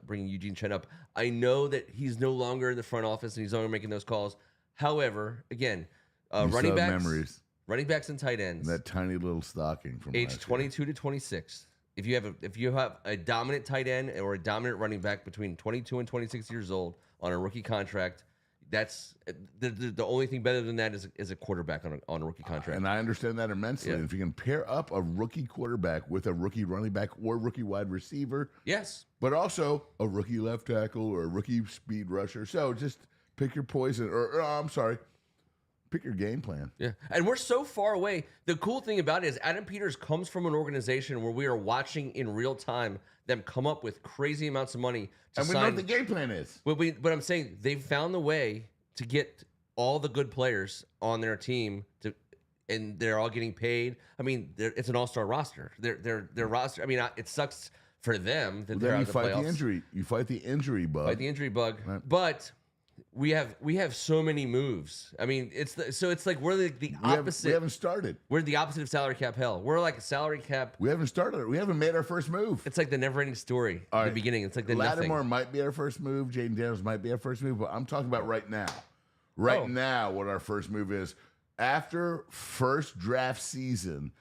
Eugene Chen up. I know that he's no longer in the front office and he's only making those calls. However, again, running backs and tight ends. And that tiny little stocking from age 22 to 26. If you have a dominant tight end or a dominant running back between 22 and 26 years old on a rookie contract, that's the only thing better than that is a quarterback on a rookie contract. And I understand that immensely. Yeah. If you can pair up a rookie quarterback with a rookie running back or rookie wide receiver, yes, but also a rookie left tackle or a rookie speed rusher. So just pick your poison, pick your game plan. Yeah, and we're so far away. The cool thing about it is Adam Peters comes from an organization where we are watching in real time them come up with crazy amounts of money to and we sign. know what the game plan is. But I'm saying they've found the way to get all the good players on their team and they're all getting paid. I mean, it's an all-star roster. Their roster. I mean, it sucks for them that they're out of the playoffs. You fight the injury bug. Fight the injury bug, right. But. We have so many moves. I mean, it's like we're the opposite. We haven't started. We're the opposite of salary cap hell. We're like a salary cap. We haven't started. We haven't made our first move. It's like the never-ending story at the beginning. It's like the Lattimore nothing. might be our first move. Jaden Daniels might be our first move. But I'm talking about right now. Now, what our first move is after first draft season.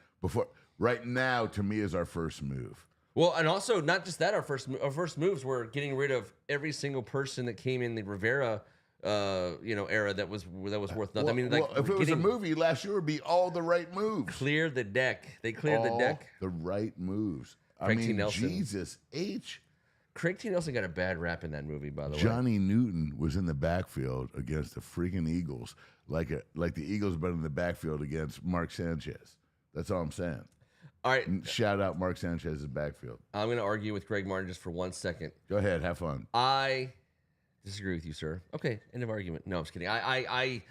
Right now, to me, is our first move. Well, and also not just that. Our first moves were getting rid of every single person that came in the Rivera. Era that was worth nothing. Well, I mean, if it was a movie last year, it would be all the right moves. Clear the deck. They cleared the deck. The right moves. Craig T. Nelson. Jesus H. Craig T. Nelson got a bad rap in that movie, by the way. Johnny Newton was in the backfield against the freaking Eagles, like the Eagles, but in the backfield against Mark Sanchez. That's all I'm saying. All right. Shout out Mark Sanchez's backfield. I'm going to argue with Greg Martin just for 1 second. Go ahead, have fun. I disagree with you, sir. Okay, end of argument. No, I'm just kidding. I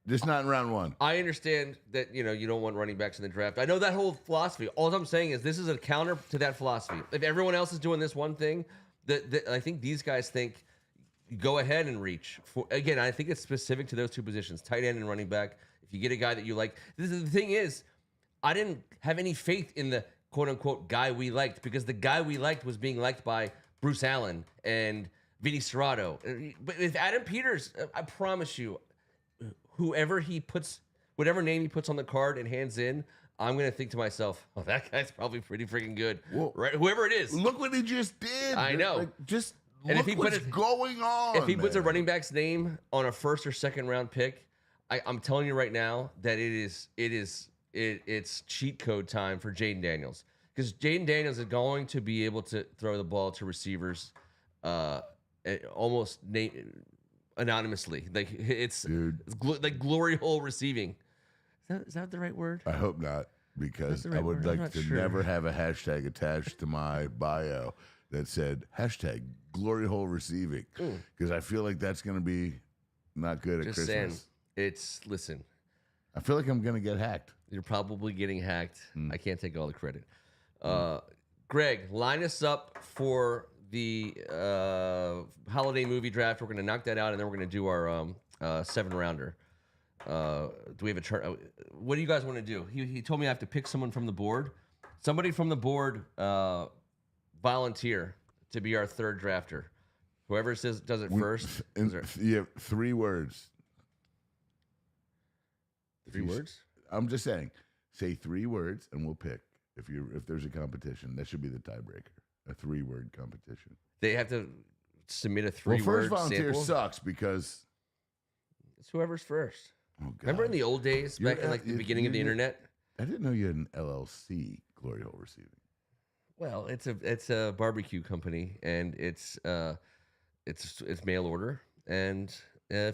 just not in round one. I understand that you don't want running backs in the draft. I know that whole philosophy. All I'm saying is this is a counter to that philosophy. If everyone else is doing this one thing, I think these guys think go ahead and reach. Again, I think it's specific to those two positions, tight end and running back. If you get a guy that you like, the thing is, I didn't have any faith in the quote unquote guy we liked because the guy we liked was being liked by Bruce Allen and Vinny Serrato. But with Adam Peters, I promise you, whatever name he puts on the card and hands in, I'm going to think to myself, oh, that guy's probably pretty freaking good. Well, right? Whoever it is. Look what he just did. I know. Look what's going on. If he puts a running back's name on a first or second round pick, I'm telling you right now that it's cheat code time for Jaden Daniels. Because Jaden Daniels is going to be able to throw the ball to receivers almost anonymously. Like it's like glory hole receiving. Is that the right word? I hope not, because right I would word. like to never have a hashtag attached to my bio that said hashtag glory hole receiving, because I feel like that's going to be not good at Christmas. Listen. I feel like I'm going to get hacked. You're probably getting hacked. I can't take all the credit. Greg, line us up for the holiday movie draft. We're going to knock that out, and then we're going to do our 7-rounder. Do we have a turn? What do you guys want to do? He told me I have to pick someone from the board. Somebody from the board volunteer to be our third drafter. Whoever does it first. You have 3 words. 3 words? I'm just saying, say 3 words and we'll pick. If there's a competition, that should be the tiebreaker. A 3-word competition. They have to submit a 3-word first volunteer sample? sucks because it's whoever's first. Oh, God. Remember in the old days, back in like the beginning of the internet? I didn't know you had an LLC, Glory Hole Receiving. Well, it's a barbecue company, and it's mail order and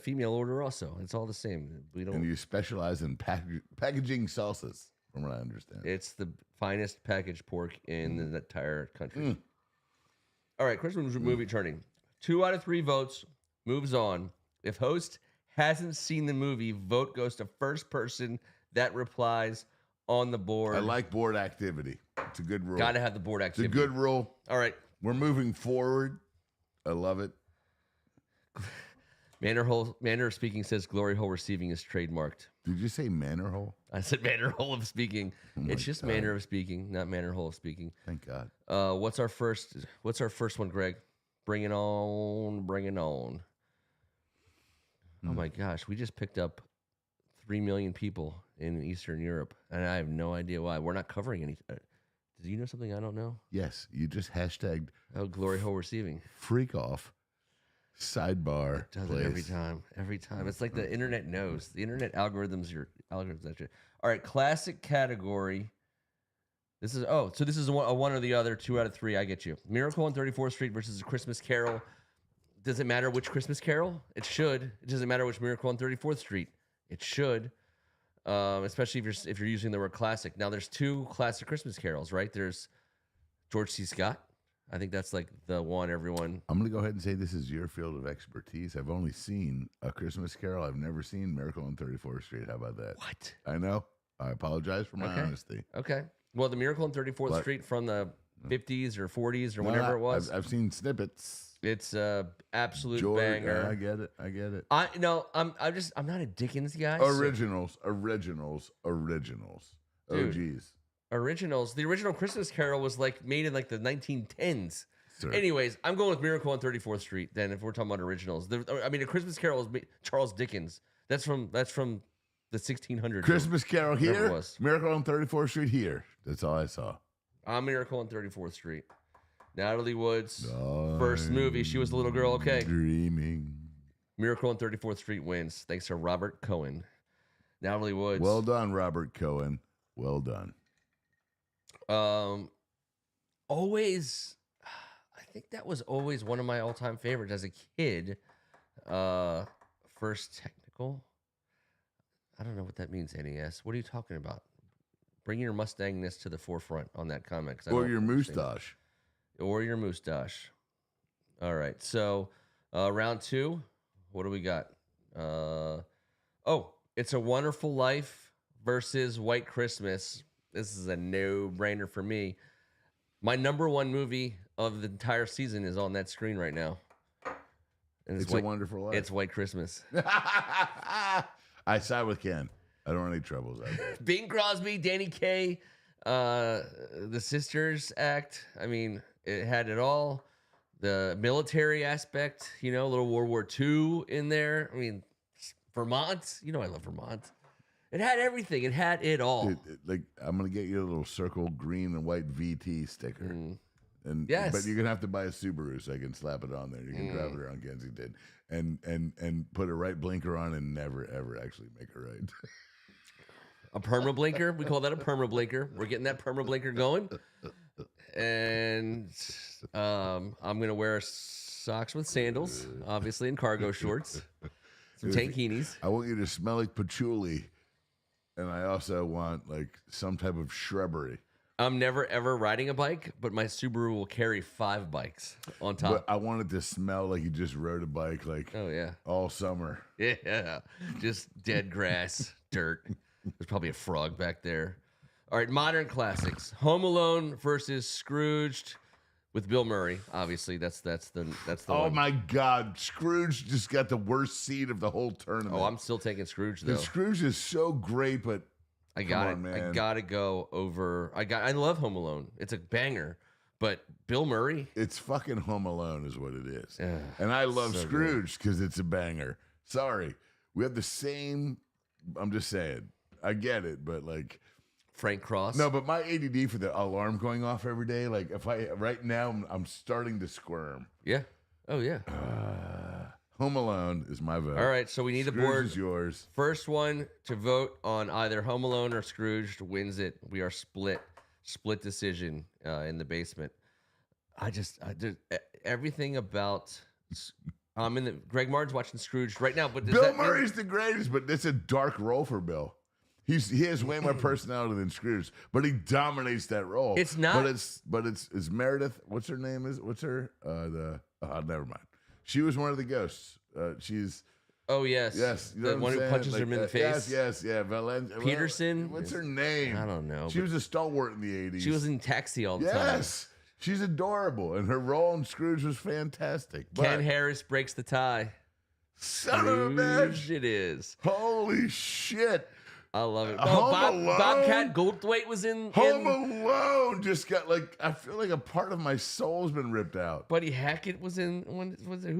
female order also. It's all the same. We don't. And you specialize in packaging salsas, from what I understand. It's the finest packaged pork in the entire country. All right, Christmas movie turning. 2 out of 3 votes moves on. If host hasn't seen the movie, vote goes to first person that replies on the board. I like board activity. It's a good rule. Got to have the board activity. It's a good rule. All right. We're moving forward. I love it. Manner of Speaking says Glory Hole Receiving is trademarked. Did you say manner hole? I said Manner Hole of Speaking. Oh It's just God. Manner of Speaking, not Manner Hole of Speaking. Thank God. What's our first one, Greg? Bring it on. Bring it on. Oh my gosh, we just picked up 3 million people in Eastern Europe, and I have no idea why. We're not covering any. Do you know something I don't know? Yes, you just hashtagged Glory Hole Receiving. freak off sidebar. It does place. it every time. Every time. It's like the internet knows. The internet algorithms. That shit. All right, classic category. This is so this is a one or the other. 2 out of 3. I get you. Miracle on 34th Street versus A Christmas Carol. Does it matter which Christmas Carol? It should. It doesn't matter which Miracle on 34th Street. It should. Especially if you're using the word classic. Now there's 2 classic Christmas carols, right? There's George C. Scott. I think that's like the one everyone. I'm going to go ahead and say this is your field of expertise. I've only seen A Christmas Carol. I've never seen Miracle on 34th Street. How about that? What? I know. I apologize for my honesty. Okay. Well, the Miracle on 34th Street from the 50s or 40s or whatever it was. I've seen snippets. It's absolute George, banger. I get it. I get it. I'm not a Dickens guy. Originals. Dude. OGs. Originals. The original Christmas Carol was like made in like the 1910s. Sure. Anyways, I'm going with Miracle on 34th Street. Then, if we're talking about originals, A Christmas Carol was Charles Dickens. That's from the 1600s. Christmas Carol Whatever here. it was. Miracle on 34th Street here. That's all I saw. I'm Miracle on 34th Street. Natalie Wood's first movie. She was a little girl. Okay. Dreaming. Miracle on 34th Street wins thanks to Robert Cohen. Natalie Woods. Well done, Robert Cohen. Well done. Always, I think that was always one of my all-time favorites as a kid. First Technical. I don't know what that means, NES. What are you talking about? Bring your Mustangness to the forefront on that comment. Or your moustache. Or your moustache. All right. So, round 2. What do we got? It's a Wonderful Life versus White Christmas. This is a no-brainer for me. My number 1 movie of the entire season is on that screen right now. And It's a Wonderful Life. It's White Christmas. I side with Ken. I don't want any troubles out there. Bing Crosby, Danny Kaye, the Sisters Act. I mean, it had it all. The military aspect, a little World War II in there. I mean, Vermont. I love Vermont. It had everything. It had it all. Dude, I'm gonna get you a little circle green and white VT sticker. And Yes. but you're gonna have to buy a Subaru so I can slap it on there. You can drive it around Kensington and put a right blinker on and never ever actually make it right. A perma blinker. We call that a perma blinker. We're getting that perma blinker going. And I'm gonna wear socks with sandals, obviously, and cargo shorts. Some tankinis. I want you to smell like patchouli, and I also want some type of shrubbery. I'm never ever riding a bike, but my Subaru will carry 5 bikes on top. But I want it to smell like you just rode a bike Oh yeah, all summer. yeah, just dead grass, dirt. There's probably a frog back there. All right, modern classics: Home Alone versus Scrooged with Bill Murray. Obviously, that's the Oh one. my God, Scrooge just got the worst seed of the whole tournament. Oh, I'm still taking Scrooge though. The Scrooge is so great, but I come got on, man. I gotta go over. I love Home Alone. It's a banger, But Bill Murray, It's fucking Home Alone is what it is. Ugh, And I love so Scrooge because it's a banger. Sorry. We have the same, I'm just saying. I get it, but like, Frank Cross. no, but my ADD for the alarm going off every day, like if right now, I'm starting to squirm. Yeah. Oh, yeah. Home Alone is my vote. All right, so we need the Scrooge board. is yours. First one to vote on either Home Alone or Scrooge wins it. We are split decision in the basement. I just everything about. I'm in the. Greg Martin's watching Scrooge right now, but does Bill that mean- Murray's the greatest, but it's a dark role for Bill. He has way more personality than Scrooge, but he dominates that role. It's not- but it's Meredith. What's her name? What's her never mind. She was one of the ghosts. She's Oh yes, you know the what one I'm who saying? punches Like, him in the face. Yes. Peterson? What's her name? I don't know, She but- was a stalwart in the 80s. She was in Taxi all the time. Yes. She's adorable, and her role in Scrooge was fantastic. Ken But Harris breaks the tie. son of a bitch. Scrooge it is. Holy shit. I love it. Home Oh, Alone? Bobcat Goldthwait was in. Home Alone just got like, I feel like a part of my soul's been ripped out. Buddy Hackett was in.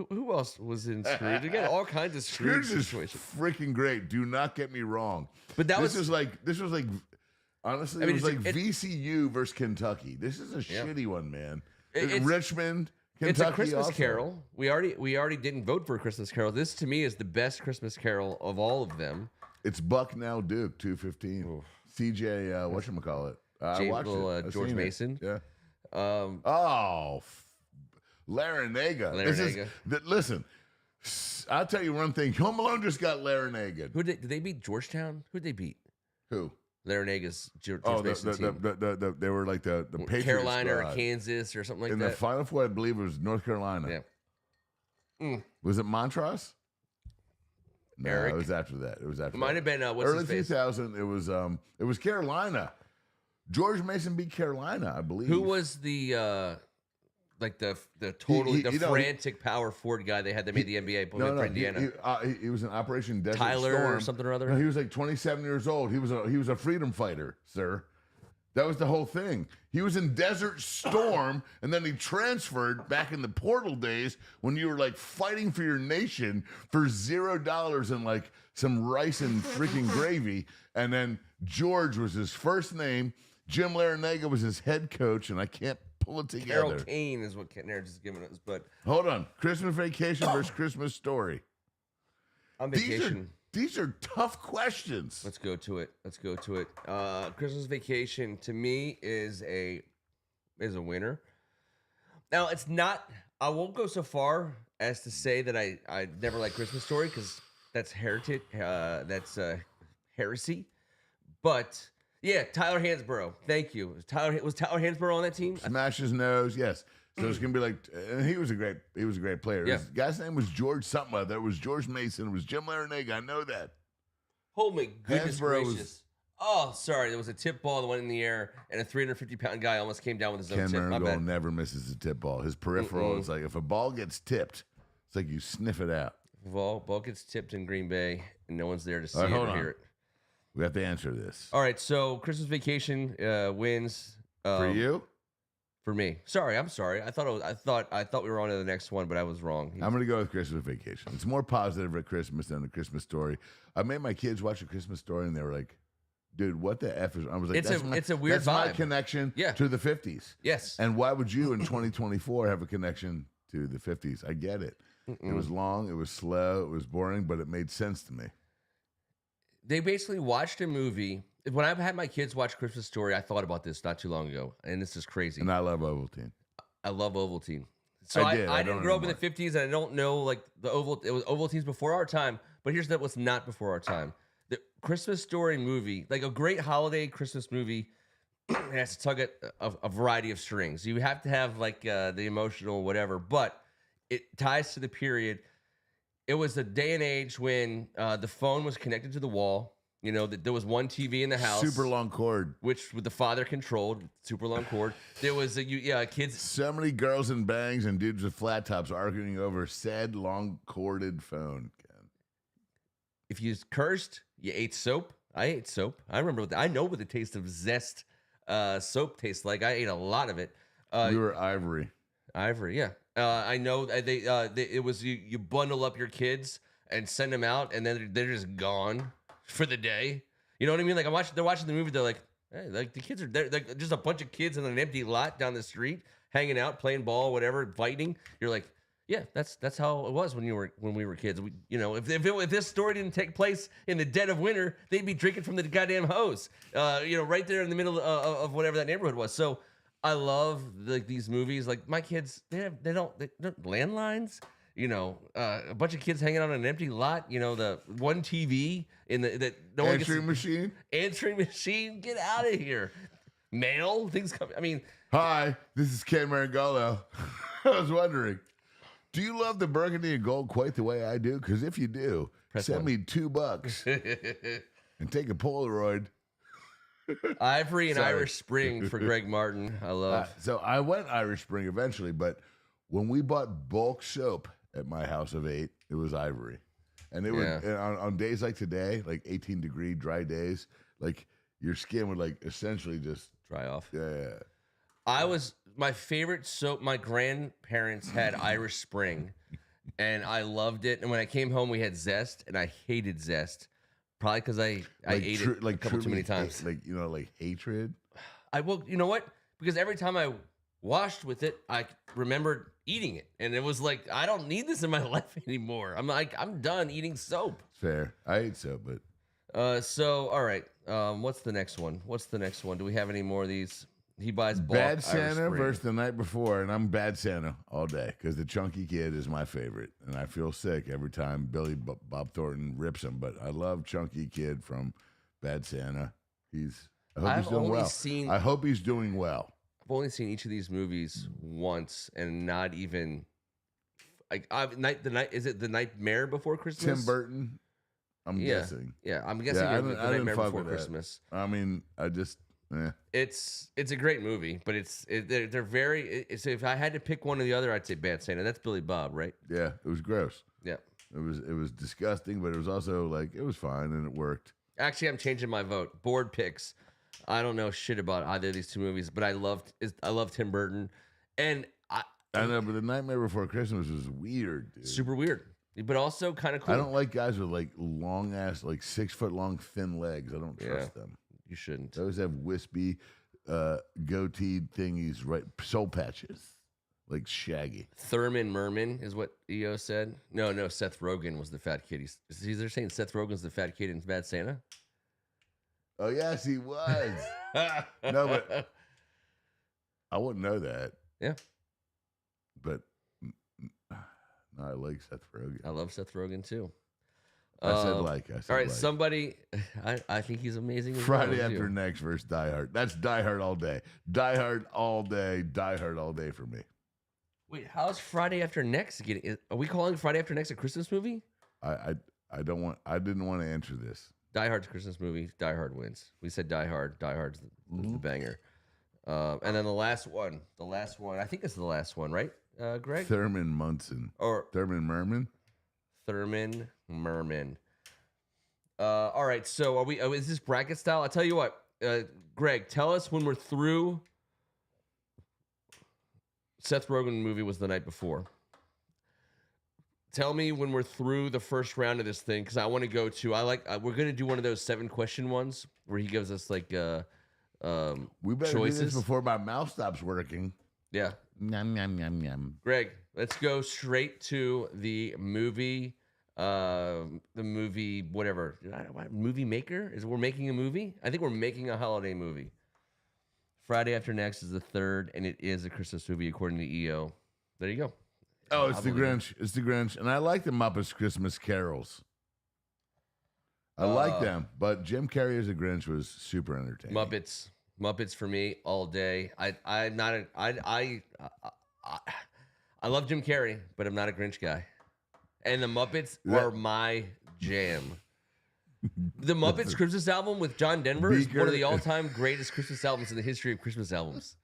Who else was in Scrooge? You got all kinds of Scrooge Scrooge is situations. freaking great. Do not get me wrong. But that this was- was like honestly, I mean, it was it's- like VCU versus Kentucky. This is a Yeah. shitty one, man. It's- Richmond, Kentucky. It's a Christmas also. Carol. We already didn't vote for a Christmas Carol. This to me is the best Christmas Carol of all of them. It's Buck now Duke 215. CJ, whatchamacallit? I James- watched little, it. I've George seen it. Mason. Yeah. Um, Larinaga. Larinaga. Listen, I'll tell you one thing. Home Alone just got Larinaga. did they beat? Georgetown? Who'd they beat? Who? Larинaga's George Oh, Mason team. they were like the Patriots Carolina squad. or Kansas or something like In that. the Final Four, I believe it was North Carolina. Yeah. Was it Montrose? No, Eric? it was after that. It might have been what's early his face? 2000. It was Carolina. George Mason beat Carolina, I believe. Who was the like the totally you know, frantic power forward guy they had that made the NBA put No, for Indiana? he was in Operation Desert Tyler Storm or something or other? No, he was like 27 years old. He was a freedom fighter, sir. That was the whole thing. He was in Desert Storm, and then he transferred back in the portal days when you were like fighting for your nation for $0 and like some rice and freaking gravy. And then George was his first name. Jim Larinaga was his head coach, and I can't pull it together. Carol Kane is what Ken Harris is giving us, but Hold on. Christmas Vacation versus Christmas Story. on vacation. These are tough questions. Let's go to it. Christmas Vacation to me is a winner. Now it's not. I won't go so far as to say that I never liked Christmas Story because that's heresy. Heresy. But yeah, Tyler Hansborough. Thank you. Was Tyler Hansborough on that team? Smash his nose, yes. So it's gonna be like, and he was a great player. Yeah. His guy's name was George something. Like that. It was George Mason. It was Jim Larinaga. I know that. Oh my goodness Hansborough gracious. was- Oh, sorry. There was a tip ball that went in the air, and a 350-pound guy almost came down with his own Ken tip. My Meringolo bad. never misses a tip ball. His peripheral is like if a ball gets tipped, it's like you sniff it out. Ball gets tipped in Green Bay, and no one's there to see All right, it hold or on. hear it. We have to answer this. All right, so Christmas Vacation wins For you, For me, I'm sorry. I thought we were on to the next one, but I was wrong. I'm gonna go with Christmas Vacation. It's more positive at Christmas than a Christmas Story. I made my kids watch a Christmas Story, and they were like, "Dude, what the f is?" I was like, It's a weird that's my vibe. connection Yeah. to the 50s." Yes. And why would you in 2024 have a connection to the 50s? I get it. It was long, it was slow, it was boring, but it made sense to me. They basically watched a movie. When I've had my kids watch Christmas Story, I thought about this not too long ago, and this is crazy. And I love Ovaltine. I love Ovaltine. So I did. I didn't don't grow up in anymore. the 50s, and I don't know like it was Ovaltine's before our time. But here's what's not before our time: the Christmas Story movie, like a great holiday Christmas movie, it has to tug at a variety of strings. You have to have like the emotional whatever, but it ties to the period. It was a day and age when the phone was connected to the wall. You know, that there was one TV in the house, Super long cord. which the father controlled, super long cord. There was kids. So many girls in bangs and dudes with flat tops arguing over said long corded phone. Ken. If you cursed, you ate soap. I ate soap. I remember. I know what the taste of Zest soap tastes like. I ate a lot of it. We were Ivory. Ivory, yeah. I know it was you bundle up your kids and send them out, and then they're just gone for the day. You know what I mean? Like they're watching the movie. They're like, hey, like the kids are there. They're just a bunch of kids in an empty lot down the street, hanging out, playing ball, whatever, fighting. You're like, yeah, that's how it was when we were kids. If this story didn't take place in the dead of winter, they'd be drinking from the goddamn hose. Right there in the middle of whatever that neighborhood was. So I love these movies. Like my kids, they don't landlines. A bunch of kids hanging out on an empty lot. The one TV in that no one Answering machine. Answering machine. Get out of here. Mail things come. I mean, hi, this is Ken Meringolo. I was wondering, do you love the burgundy and gold quite the way I do? Because if you do, send me $2 and take a Polaroid. Ivory and Irish Spring for Greg Martin. I love. So I went Irish Spring eventually, but when we bought bulk soap at my house of 8, it was Ivory. And it would on days like today, like 18-degree dry days, like your skin would like essentially just dry off. Yeah. My favorite soap. My grandparents had Irish Spring, and I loved it. And when I came home, we had Zest, and I hated Zest, probably because I ate it a couple too many times. Like hatred. You know what? Because every time I washed with it, I remembered eating it, and it was like, I don't need this in my life anymore. I'm like, I'm done eating soap. Fair. I ate soap, but so all right. What's the next one? Do we have any more of these? He buys Bad Santa versus The Night Before, and I'm Bad Santa all day because the chunky kid is my favorite, and I feel sick every time Billy Bob Thornton rips him. But I love chunky kid from Bad Santa. I hope he's doing well. I hope he's doing well. I've only seen each of these movies once, and not even like is it The Nightmare Before Christmas? Tim Burton. I'm guessing. Yeah, I'm guessing I The Nightmare Before Christmas. I mean, It's a great movie, but they're very. So if I had to pick one or the other, I'd say Bad Santa. That's Billy Bob, right? Yeah, it was gross. Yeah, it was disgusting, but it was also like it was fine and it worked. Actually, I'm changing my vote. Board picks. I don't know shit about either of these two movies, but I love Tim Burton, and I know, but The Nightmare Before Christmas was weird, dude. Super weird, but also kind of cool. I don't like guys with like long ass, like 6 foot long, thin legs. I don't trust them. You shouldn't. They always have wispy, goatee thingies, right? Soul patches, like Shaggy. Thurman Merman is what EO said. No, Seth Rogen was the fat kid. They're saying Seth Rogen's the fat kid in Bad Santa. Oh yes, he was. No, but I wouldn't know that. Yeah, but no, I like Seth Rogen. I love Seth Rogen too. I said all right, somebody. I think he's amazing. Friday After Next versus Die Hard. That's Die Hard all day. Die Hard all day. Die Hard all day for me. Wait, how's Friday After Next getting? Are we calling Friday After Next a Christmas movie? I didn't want to answer this. Die Hard's a Christmas movie. Die Hard wins. We said Die Hard. Die Hard's the banger. And then the last one. I think it's the last one, right, Greg? Thurman Munson or Thurman Merman. Thurman Merman. All right, so are we? Is this bracket style? I'll tell you what, Greg. Tell us when we're through. Seth Rogen movie was The Night Before. Tell me when we're through the first round of this thing, because I want to go to. We're gonna do one of those 7-question ones where he gives us like we better choices do this before my mouth stops working. Yeah. Yum yum yum yum. Greg, let's go straight to the movie. Whatever. Movie maker? We're making a movie? I think we're making a holiday movie. Friday After Next is the 3rd, and it is a Christmas movie according to EO. There you go. Oh, it's the Grinch. It's the Grinch. And I like the Muppets Christmas carols. I like them, but Jim Carrey as a Grinch was super entertaining. Muppets for me all day. I love Jim Carrey, but I'm not a Grinch guy. And the Muppets are my jam. The Muppets Christmas album with John Denver is one of the all-time greatest Christmas albums in the history of Christmas albums.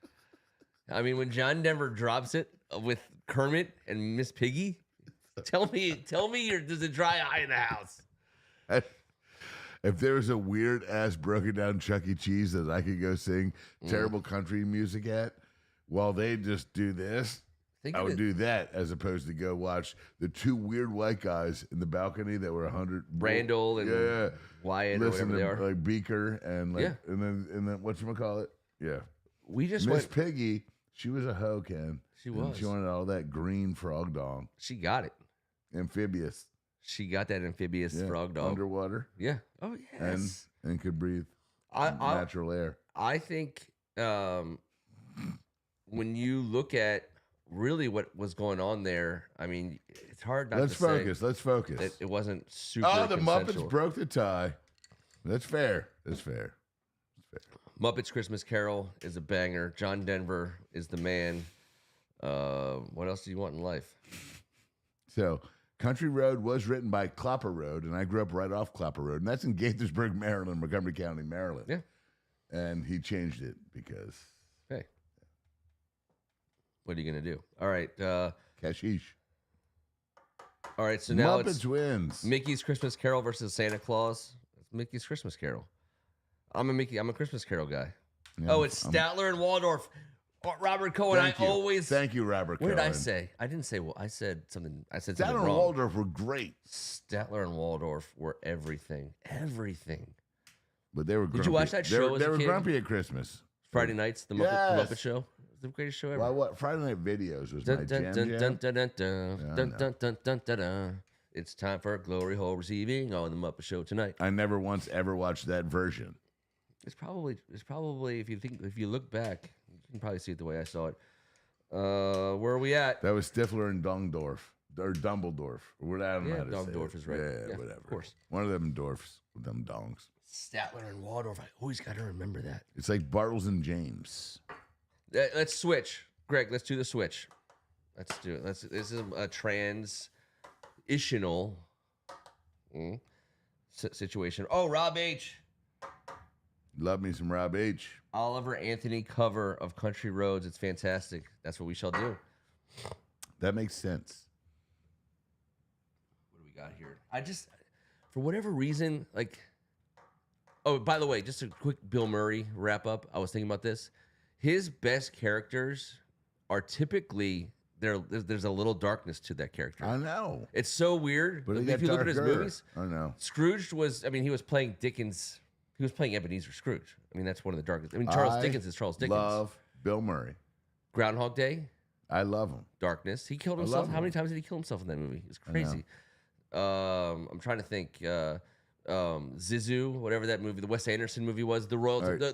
I mean, when John Denver drops it with Kermit and Miss Piggy, tell me there's a dry eye in the house. If there was a weird ass broken down Chuck E. Cheese that I could go sing terrible country music at, while they just do this, I would do that as opposed to go watch the two weird white guys in the balcony that were 100. Randall and Wyatt or whatever they are. Like Beaker and and then whatchamacallit? Yeah. We just Miss Piggy, she was a hoe, Ken. She was. And she wanted all that green frog dong. She got it. Amphibious. She got that amphibious frog dog. Underwater. Yeah. Oh, yes. And could breathe natural air. I think when you look at really what was going on there, I mean, it's hard not to say. Let's focus. That it wasn't super the consensual. Muppets broke the tie. That's fair. Muppets Christmas Carol is a banger. John Denver is the man. What else do you want in life? So, Country Road was written by Clapper Road, and I grew up right off Clapper Road, and that's in Gaithersburg, Maryland, Montgomery County, Maryland. Yeah. And he changed it because... Hey. What are you going to do? All right. Cashish. All right, so now Muppets wins. Mickey's Christmas Carol versus Santa Claus. It's Mickey's Christmas Carol. I'm a Christmas Carol guy. Yeah, it's Statler and Waldorf. Robert Cohen. Thank you, Robert Cohen. What did I say? I didn't say. Well, I said something. Statler and wrong. Waldorf were great. Statler and Waldorf were everything. Everything. But they were grumpy. Did you watch that show They were grumpy at Christmas. Friday nights, the Muppet Show. It was the greatest show ever. Well, what Friday Night Videos was my jam. It's time for Glory Hole receiving on the Muppet Show tonight. I never once ever watched that version. It's probably if you look back, you can probably see it the way I saw it. Where are we at? That was Stifler and Dungdorf or Dumbledore. Or I don't know how to say Dungdorf is right. Yeah, whatever. Of course. One of them dwarfs with them dongs. Statler and Waldorf. I always got to remember that. It's like Bartles and James. Let's switch, Greg. Let's do the switch. Let's do it. This is a transitional situation. Oh, Rob H. Love me some Rob H. Oliver Anthony cover of Country Roads. It's fantastic. That's what we shall do. That makes sense. What do we got here? For whatever reason, oh, by the way, just a quick Bill Murray wrap up. I was thinking about this. His best characters are typically there's a little darkness to that character. I know. It's so weird. But if you look at his movies, I know. Scrooge he was playing Dickens. He was playing Ebenezer Scrooge. I mean, that's one of the darkest. I mean, Charles Dickens is Charles Dickens. Love Bill Murray. Groundhog Day. I love him. Darkness. He killed himself. How many times did he kill himself in that movie? It's crazy. I'm trying to think. Zizou, whatever that movie, the Wes Anderson movie was, the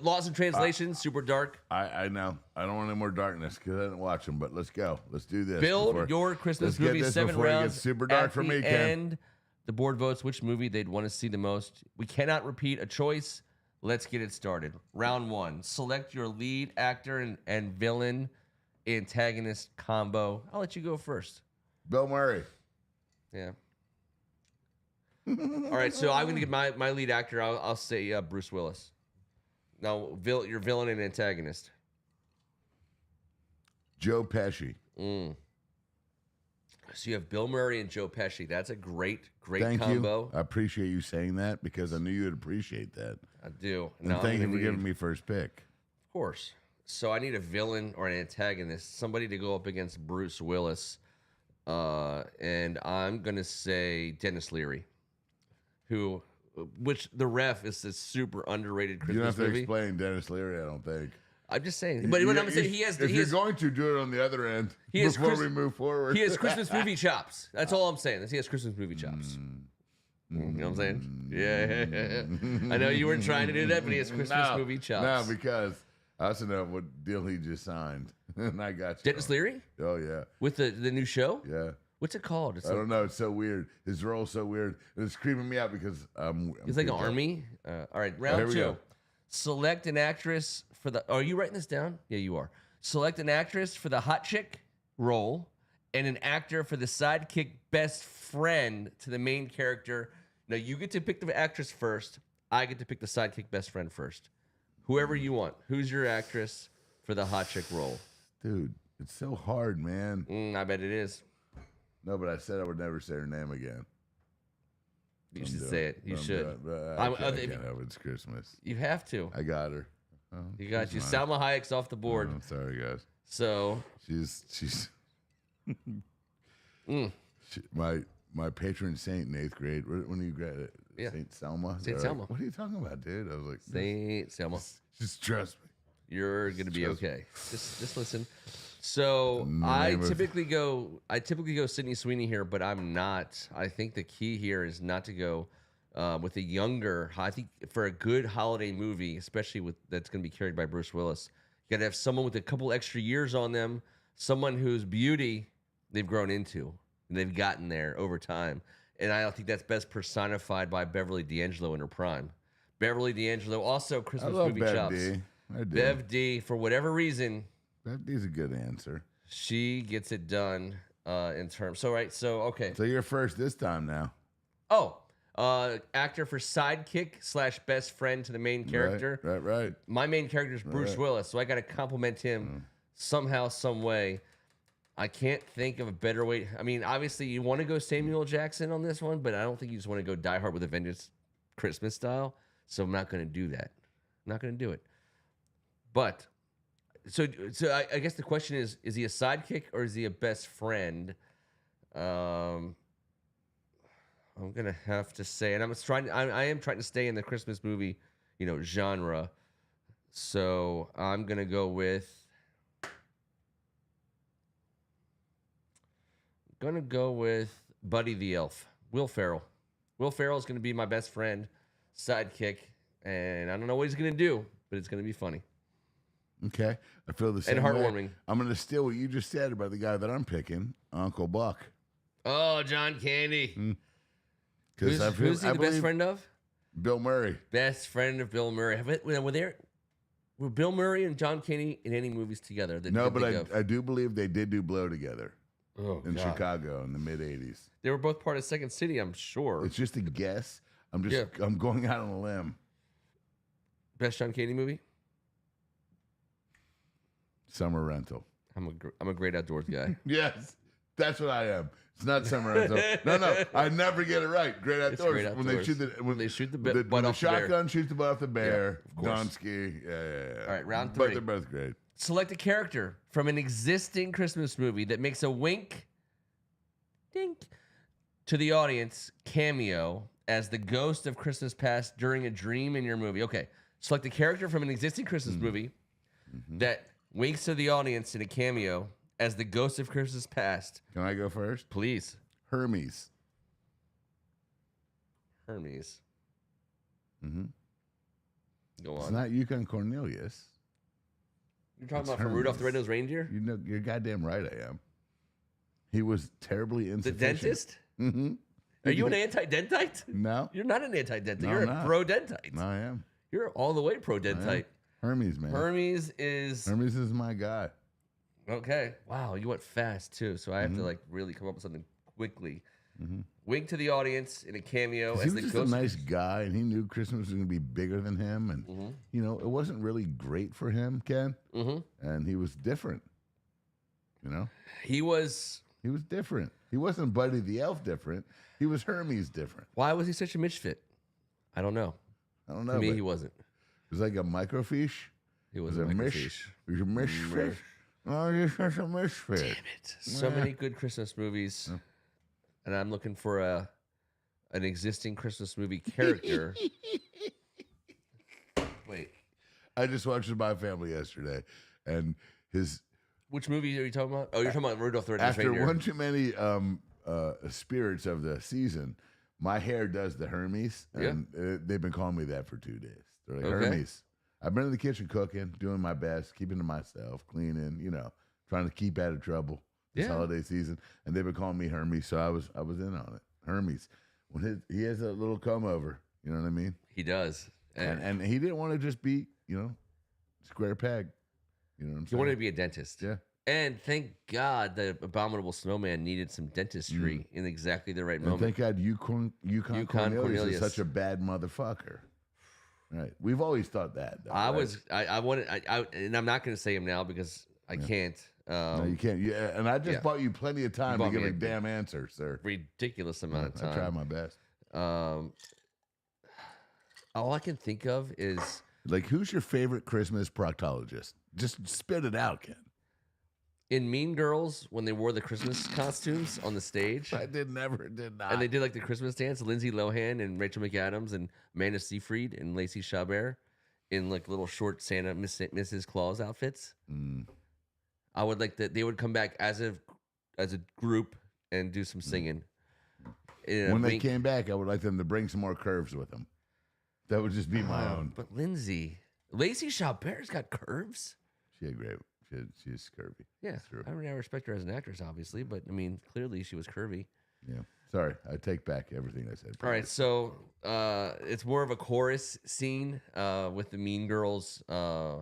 Lost in Translation, super dark. I know. I don't want any more darkness because I didn't watch them. But let's go. Let's do this. Build your Christmas movie 7 rounds. It gets super dark for me, Ken. And the board votes which movie they'd want to see the most. We cannot repeat a choice. Let's get it started. Round 1. Select your lead actor and villain antagonist combo. I'll let you go first. Bill Murray. Yeah. All right, so I'm going to get my lead actor. I'll say Bruce Willis. Now, your villain and antagonist. Joe Pesci. So you have Bill Murray and Joe Pesci. That's a great Thank combo. You. I appreciate you saying that because I knew you would appreciate that. I do. And thank you for giving me first pick. Of course. So I need a villain or an antagonist, somebody to go up against Bruce Willis. And I'm going to say Dennis Leary, which The Ref is a super underrated Christmas movie. You don't have to explain Dennis Leary, I don't think. I'm just saying. But what I'm saying, if you're going to do it on the other end before we move forward. He has Christmas movie chops. That's all I'm saying. He has Christmas movie chops. You know what I'm saying? Yeah. I know you weren't trying to do that, but he has Christmas movie chops. No, because I also know what deal he just signed. And I got you. Dennis Leary? Oh, yeah. With the new show? Yeah. What's it called? I don't know. It's so weird. His role's so weird. It's creeping me out because he's like an army. All right, round 2. Select an actress for the... Are you writing this down? Yeah, you are. Select an actress for the hot chick role and an actor for the sidekick best friend to the main character. Now, you get to pick the actress first. I get to pick the sidekick best friend first. Whoever you want. Who's your actress for the hot chick role? Dude, it's so hard, man. I bet it is. No, but I said I would never say her name again. You should say it. You should. I can't help it. It's Christmas. You have to. I got her. Oh, you got you. Salma Hayek's off the board. I'm sorry, guys. So she's mm, my patron saint in 8th grade. When you graduated, Yeah. Saint Selma. Saint Right? Selma. What are you talking about, dude? I was like, Saint Selma, just trust me. you're gonna be Trust me. okay. Just listen. So In the I name of- typically go Sydney Sweeney here, but I'm not. I think the key here is not to go with a younger. I think for a good holiday movie, especially with that's going to be carried by Bruce Willis, you got to have someone with a couple extra years on them, someone whose beauty they've grown into and they've gotten there over time. And I don't think that's best personified by Beverly D'Angelo in her prime. Beverly D'Angelo, also I Christmas love movie Bev chops. D. I do. Bev D, for whatever reason, Bev D's a good answer. she gets it done in terms. So okay. So you're first this time now. Oh, actor for sidekick / best friend to the main character. Right. My main character is Bruce Right. Willis, so I got to compliment him somehow, some way. I can't think of a better way. I mean, obviously, you want to go Samuel L. Jackson on this one, but I don't think you just want to go Die Hard with a Vengeance Christmas style. So I'm not going to do that. I'm not going to do it. But so I guess the question is he a sidekick or is he a best friend? I'm gonna have to say, and I am trying to stay in the Christmas movie, genre. So I'm gonna go with Buddy the Elf, Will Ferrell. Will Ferrell is gonna be my best friend, sidekick, and I don't know what he's gonna do, but it's gonna be funny Okay. I feel the same and way. heartwarming. I'm going to steal what you just said about the guy that I'm picking, Uncle Buck. Oh, John Candy. Because Who's he the best friend of? Bill Murray. Best friend of Bill Murray. Were Bill Murray and John Candy in any movies together? That you No, can but think of? I do believe they did do Blow together Oh, in God. Chicago in the mid 80s. They were both part of Second City, I'm sure. It's just a guess. I'm Yeah. going out on a limb. Best John Candy movie? Summer Rental. I'm a great outdoors guy. Yes, that's what I am. It's not Summer Rental. No, I never get it right. Great It's outdoors. Great When they Outdoors. shoot the When they shoot the when butt the off the bear. shotgun shoots the butt off the bear. of course. Donsky. Yeah. All right, round But three. they're both great. Select a character from an existing Christmas movie that makes a wink, dink, to the audience cameo as the ghost of Christmas past during a dream in your movie. Okay, select a character from an existing Christmas movie that winks to the audience in a cameo as the ghost of Christmas past. Can I go first? Please. Hermes. Hermes. Mm-hmm. Go It's on. not Yukon Cornelius. You're talking it's about from Rudolph the Hermes. Red-Nosed Reindeer? You know, you're goddamn right I am. He was terribly The insufficient. dentist? Mm-hmm. Are you an anti-dentite? No. You're not an anti-dentite. No, You're I'm a not. pro-dentite. No, I am. You're all the way I am. pro-dentite. Hermes, man. Hermes is Hermes is my guy. okay. Wow, you went fast too. So I have to like really come up with something quickly. Mm-hmm. Wink to the audience in a cameo He as was the just ghost. a nice guy, and he knew Christmas was going to be bigger than him. And, Mm-hmm. you know, it wasn't really great for him, Ken. Mm-hmm. And he was different. You know? He was. He was different. He wasn't Buddy the Elf different. He was Hermes different. Why was he such a misfit? I don't know. I don't know. To me, but he wasn't. it was like a microfiche. He It was was a a microfiche. mish. It was a misfit. Oh, you're such a misfit. Damn it! So many good Christmas movies, and I'm looking for an existing Christmas movie character. Wait, I just watched it with my family yesterday, and his which movie are you talking about? Oh, you're talking about Rudolph the Red-Nosed after Reindeer. one too many spirits of the season, my hair does the Hermes, and they've been calling me that for 2 days. They're like, Okay. Hermes. I've been in the kitchen cooking, doing my best, keeping to myself, cleaning, you know, trying to keep out of trouble this Yeah. holiday season, and they've been calling me Hermes, so I was in on it. Hermes, when he has a little comb over, you know what I mean, He does, and he didn't want to just be, you know, square peg, you know what I'm he saying? wanted to be a dentist. Yeah. And thank God the abominable snowman needed some dentistry in exactly the right And moment. thank God Yukon Cornelius is such a bad motherfucker. Right. We've always thought that. Though, I wanted, and I'm not going to say him now because I can't. No, you can't. Yeah, and I just yeah. bought you plenty of time to bought give me a a damn answer, sir. Ridiculous amount of I time. tried my best. All I can think of is Like, who's your favorite Christmas proctologist? Just spit it out, Ken. in Mean Girls, when they wore the Christmas costumes on the stage, I did not. and they did like the Christmas dance, Lindsay Lohan and Rachel McAdams and Amanda Seyfried and Lacey Chabert in like little short Santa Mrs. Claus outfits. I would like that they would come back as a group and do some singing. When they came back, I would like them to bring some more curves with them. That would just be my own. But Lacey Chabert's got curves. She had great. She's curvy. Yeah, true. I mean, I respect her as an actress, obviously, but I mean, clearly she was curvy. Yeah. Sorry, I take back everything I said. All right, so it's more of a chorus scene with the Mean Girls. I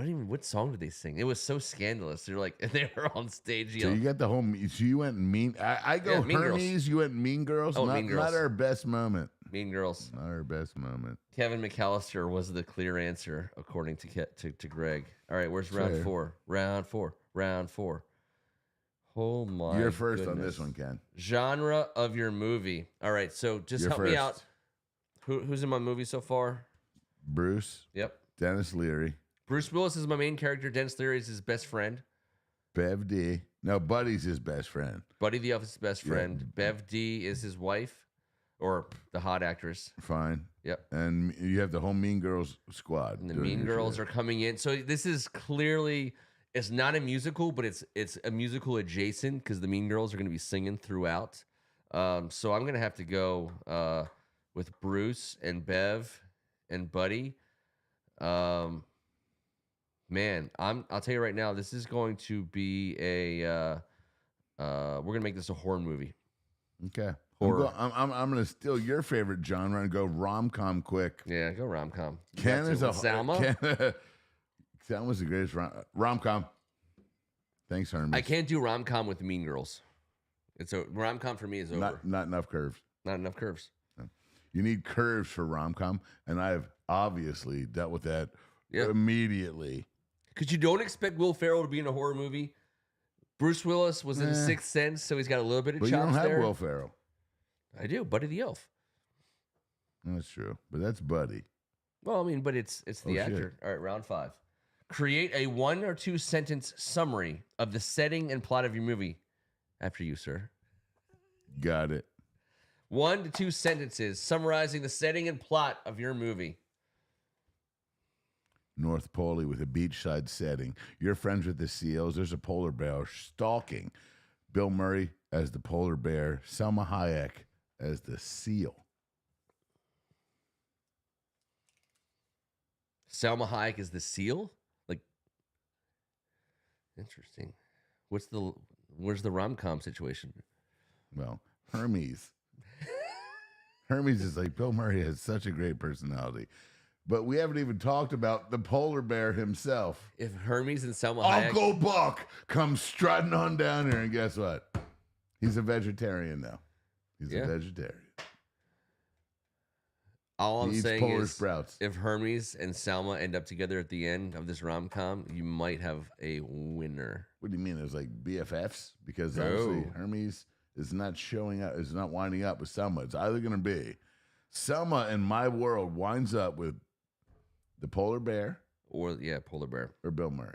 don't even. What song did they sing? It was so scandalous. They're like, they were on stage. So you got the whole. So you went Mean. I go Mean Hermes. Girls. You went Mean Girls. Oh, Mean Girls. Not our best moment. Mean Girls. Not our best moment. Kevin McAllister was the clear answer, according to Greg. All right, where's round Fair. 4? Round four. Oh my! You're first on goodness. this one, Ken. Genre of your movie. All right, so just You're help me first. out. Who's in my movie so far? Bruce. Yep. Dennis Leary. Bruce Willis is my main character. Dennis Leary is his best friend. Bev D. No, Buddy's his best friend. Buddy the Office's best friend. Bev D is his wife, or the hot actress. Fine. Yep. And you have the whole Mean Girls squad. And the doing Mean your Girls shit. are coming in. So this is clearly, it's not a musical, but it's a musical adjacent because the Mean Girls are going to be singing throughout. So I'm going to have to go with Bruce and Bev and Buddy. Man, I'll tell you right now, this is going to be we're going to make this a horror movie. Okay. Horror. I'm going to steal your favorite genre and go rom-com quick. Yeah, go rom-com. Ken is a Salma. Salma's the greatest rom-com. Thanks, Hermes. I can't do rom-com with Mean Girls. It's a rom-com for me is over. Not enough curves. Not enough curves. You need curves for rom-com, and I've obviously dealt with that immediately. Because you don't expect Will Ferrell to be in a horror movie. Bruce Willis was in Sixth Sense, so he's got a little bit of But chops you don't have there. Will Ferrell. I do, Buddy the Elf. That's true, but that's Buddy. Well, I mean, but it's the actor. All right, round 5. Create a 1 or 2 sentence summary of the setting and plot of your movie. After you, sir. Got it. 1 to 2 sentences summarizing the setting and plot of your movie. North Pole with a beachside setting. You're friends with the seals. There's a polar bear stalking. Bill Murray as the polar bear. Selma Hayek as the seal. Salma Hayek is the seal? Like, interesting. Where's the rom-com situation? Well, Hermes. Hermes is like, Bill Murray has such a great personality. But we haven't even talked about the polar bear himself. If Hermes and Salma Hayek... Uncle Buck comes strutting on down here, and guess what? He's a vegetarian now. He's a vegetarian. All I'm He eats saying polar is, sprouts. if Hermes and Salma end up together at the end of this rom-com, you might have a winner. What do you mean? It was like BFFs? Because No. obviously Hermes is not showing up, is not winding up with Selma. It's either going to be Selma in my world winds up with the polar bear Or, polar bear. or Bill Murray.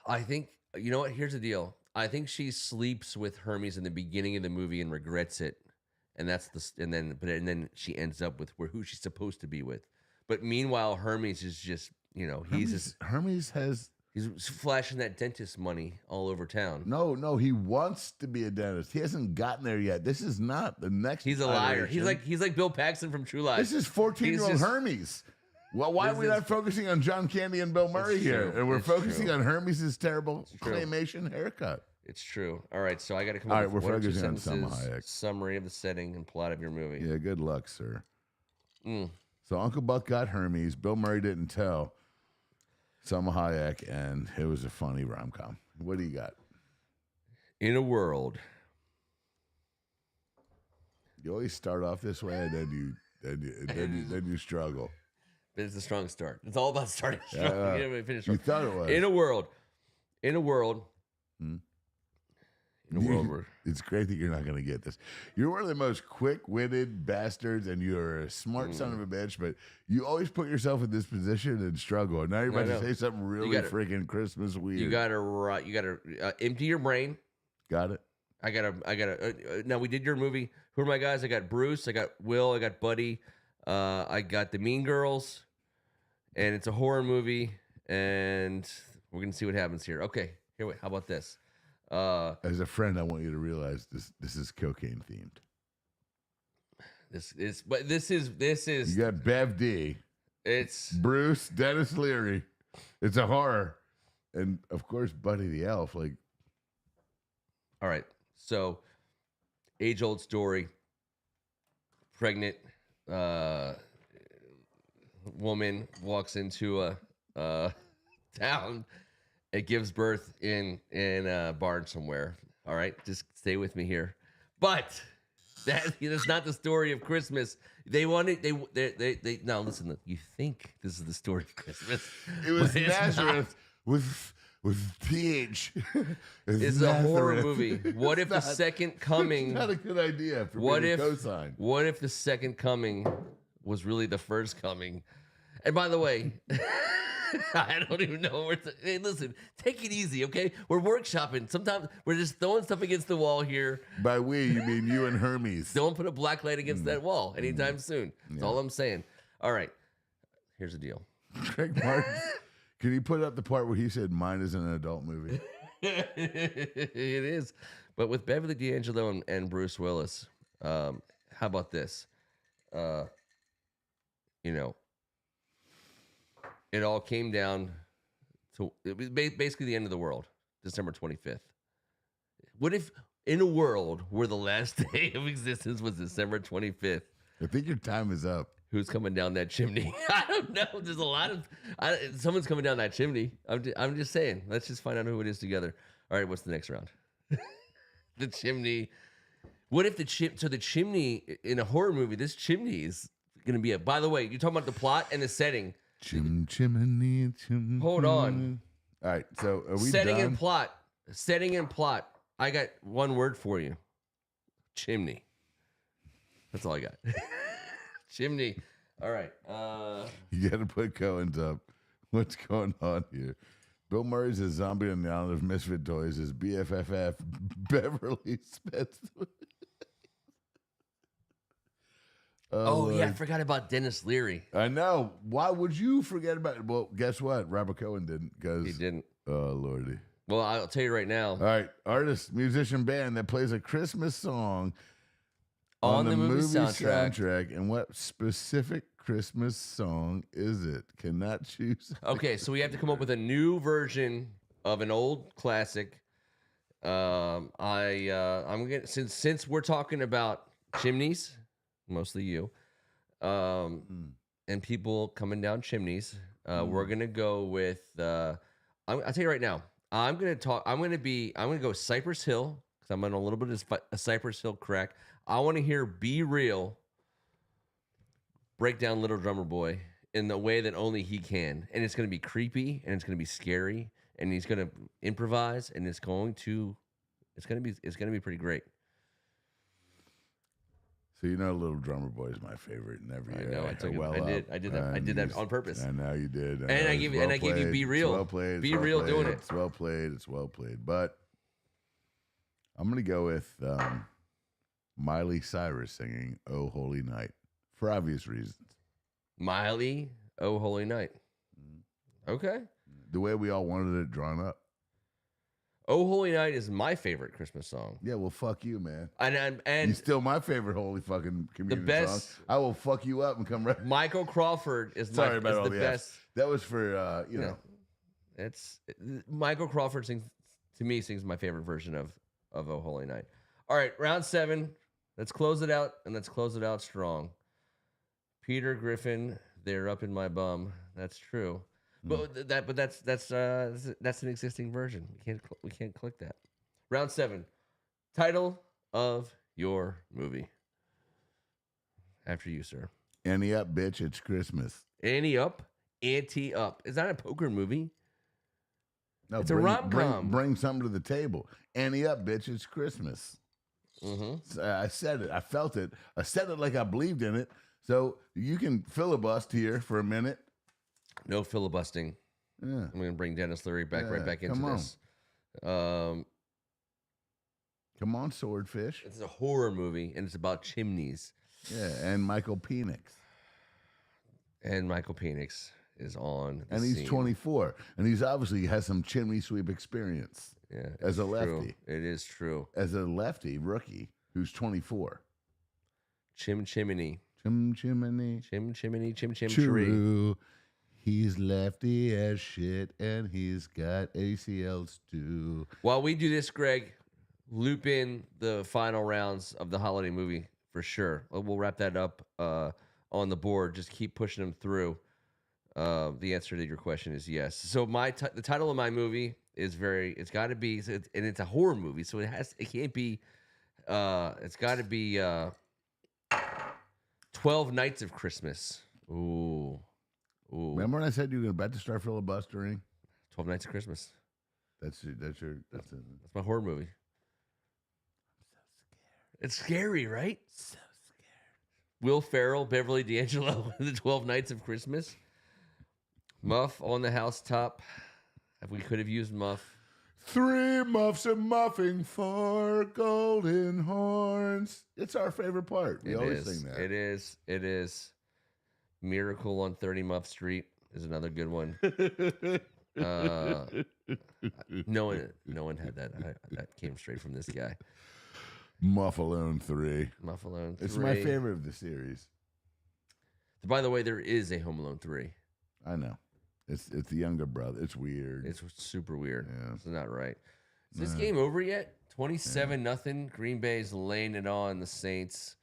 I think, you know what? Here's the deal. I think she sleeps with Hermes in the beginning of the movie and regrets it. And then she ends up with who she's supposed to be with. But meanwhile, Hermes is just, Hermes has he's flashing that dentist money all over town. no. He wants to be a dentist. He hasn't gotten there yet. This is not the next. He's a liar. iteration. He's like Bill Paxton from True Lies. This is 14-year-old He's just- Hermes. Well, why are we not focusing on John Candy and Bill Murray here? true. And we're It's focusing true. on Hermes' terrible true. claymation haircut. It's true. All right, so I got to come All up right, with we're 1 or 2 focusing on Salma sentences, Hayek. summary of the setting and plot of your movie. Yeah, good luck, sir. Mm. So Uncle Buck got Hermes. Bill Murray didn't tell Selma Hayek, and it was a funny rom-com. What do you got? In a world. You always start off this way, and then you struggle. It's a strong start. It's all about starting strong. You You finish strong. thought it was. In a world. Hmm? in a world where It's great that you're not going to get this. You're one of the most quick-witted bastards, and you're a smart son of a bitch, but you always put yourself in this position and struggle. And now you're about to say something really freaking Christmas weird. you gotta empty your brain. Got it? I gotta. Now we did your movie. Who are my guys? I got Bruce. I got Will. I got Buddy. I got the Mean Girls, and it's a horror movie, and we're gonna see what happens here. Okay, here. Wait. How about this? As a friend, I want you to realize this is cocaine themed. This is. You got Bev D. It's Bruce, Dennis Leary. It's a horror, and of course, Buddy the Elf. Like, all right. So, age-old story. Pregnant woman walks into a town. It gives birth in a barn somewhere. All right, just stay with me here. But that's not the story of Christmas. They wanted they now listen. You think this is the story of Christmas? it was Nazareth with PH. It's a horror movie. What if the second coming? Not a good idea. For What me to if co-sign. What if the second coming was really the first coming? And by the way. I don't even know where to. Hey, listen, take it easy, okay? We're workshopping. Sometimes we're just throwing stuff against the wall here. By we, you mean you and Hermes. Don't put a black light against that wall anytime soon. That's all I'm saying. All right. Here's the deal. Craig Martin, can you put up the part where he said mine is an adult movie? It is. But with Beverly D'Angelo and Bruce Willis, how about this? It all came down to it was basically the end of the world, December 25th. What if in a world where the last day of existence was December 25th? I think your time is up. Who's coming down that chimney? I don't know. There's a lot of someone's coming down that chimney. I'm just saying. Let's just find out who it is together. All right, what's the next round? The chimney. What if the chimney in a horror movie? This chimney is going to be by the way, you're talking about the plot and the setting. Chimney. Hold on. All right, so are we Setting done? and plot. I got one word for you. Chimney. That's all I got. Chimney. All right. You got to put Cohen's up. What's going on here? Bill Murray's a zombie on the island of misfit toys. His BFFF Beverly Spencer. Oh, yeah, I forgot about Dennis Leary. I know. Why would you forget about it? Well, guess what? Robert Cohen didn't. He didn't. Oh, Lordy. Well, I'll tell you right now. All right. Artist, musician, band that plays a Christmas song on the movie soundtrack. And what specific Christmas song is it? Cannot choose. Okay, so we have to come up with a new version of an old classic. I'm gonna since we're talking about chimneys. Mostly you, and people coming down chimneys. We're gonna go with. I'll tell you right now. I'm gonna go Cypress Hill because I'm on a little bit of a Cypress Hill crack. I want to hear "Be Real" break down Little Drummer Boy in the way that only he can, and it's gonna be creepy and it's gonna be scary, and he's gonna improvise, and it's gonna be pretty great. So you know, Little Drummer Boy is my favorite in every year. I know. I did that on purpose. I know you did. And I gave you "Be Real." It's well played. Be Real doing it. It's well played. It's well played. But I'm gonna go with Miley Cyrus singing "Oh Holy Night" for obvious reasons. Miley, "Oh Holy Night." Okay. The way we all wanted it drawn up. "Oh Holy Night" is my favorite Christmas song. Yeah, well, fuck you, man. And you're still my favorite holy fucking community song. I will fuck you up and come right. Michael Crawford is the best. That was for you know. It's Michael Crawford sings my favorite version of "Oh Holy Night." All right, round 7. Let's close it out, and let's close it out strong. Peter Griffin, "They're Up in My Bum." That's true. But that's an existing version. We can't click that. Round 7. Title of your movie. After you, sir. Ante up, bitch. It's Christmas. Ante up, ante up. Is that a poker movie? No, It's a rom-com. Bring something to the table. Ante up, bitch. It's Christmas. Mm-hmm. I said it. I felt it. I said it like I believed in it. So you can filibust here for a minute. No filibustering. Yeah. I'm going to bring Dennis Leary right back into come on. this. Come on, Swordfish. It's a horror movie, and it's about chimneys. Yeah, and Michael Penix. And Michael Penix is on the And he's scene. 24. And he's obviously has some chimney sweep experience. Yeah, as a true. lefty. It is true. As a lefty rookie who's 24. Chimney. Chimney. Chimney. Tree. True. He's lefty as shit, and he's got ACLs too. While we do this, Greg, loop in the final rounds of the holiday movie for sure. We'll wrap that up on the board. Just keep pushing them through. The answer to your question is yes. So the title of my movie is it's got to be, and it's a horror movie, so it can't be. It's got to be 12 Nights of Christmas. Ooh. Remember when I said you were about to start filibustering? 12 Nights of Christmas. That's my horror movie. It's scary, right? So scared. Will Ferrell, Beverly D'Angelo, The 12 Nights of Christmas. Muff on the housetop. We could have used Muff. 3 muffs a muffing 4 golden horns. It's our favorite part. We always sing that. It is. Miracle on 30 Muff Street is another good one. No one had that. That came straight from this guy. Muff Alone 3. Muff Alone 3. It's my favorite of the series. By the way, there is a Home Alone 3. I know. It's the younger brother. It's weird. It's super weird. Yeah. It's not right. Is this game over yet? 27-0. Green Bay's laying it on the Saints.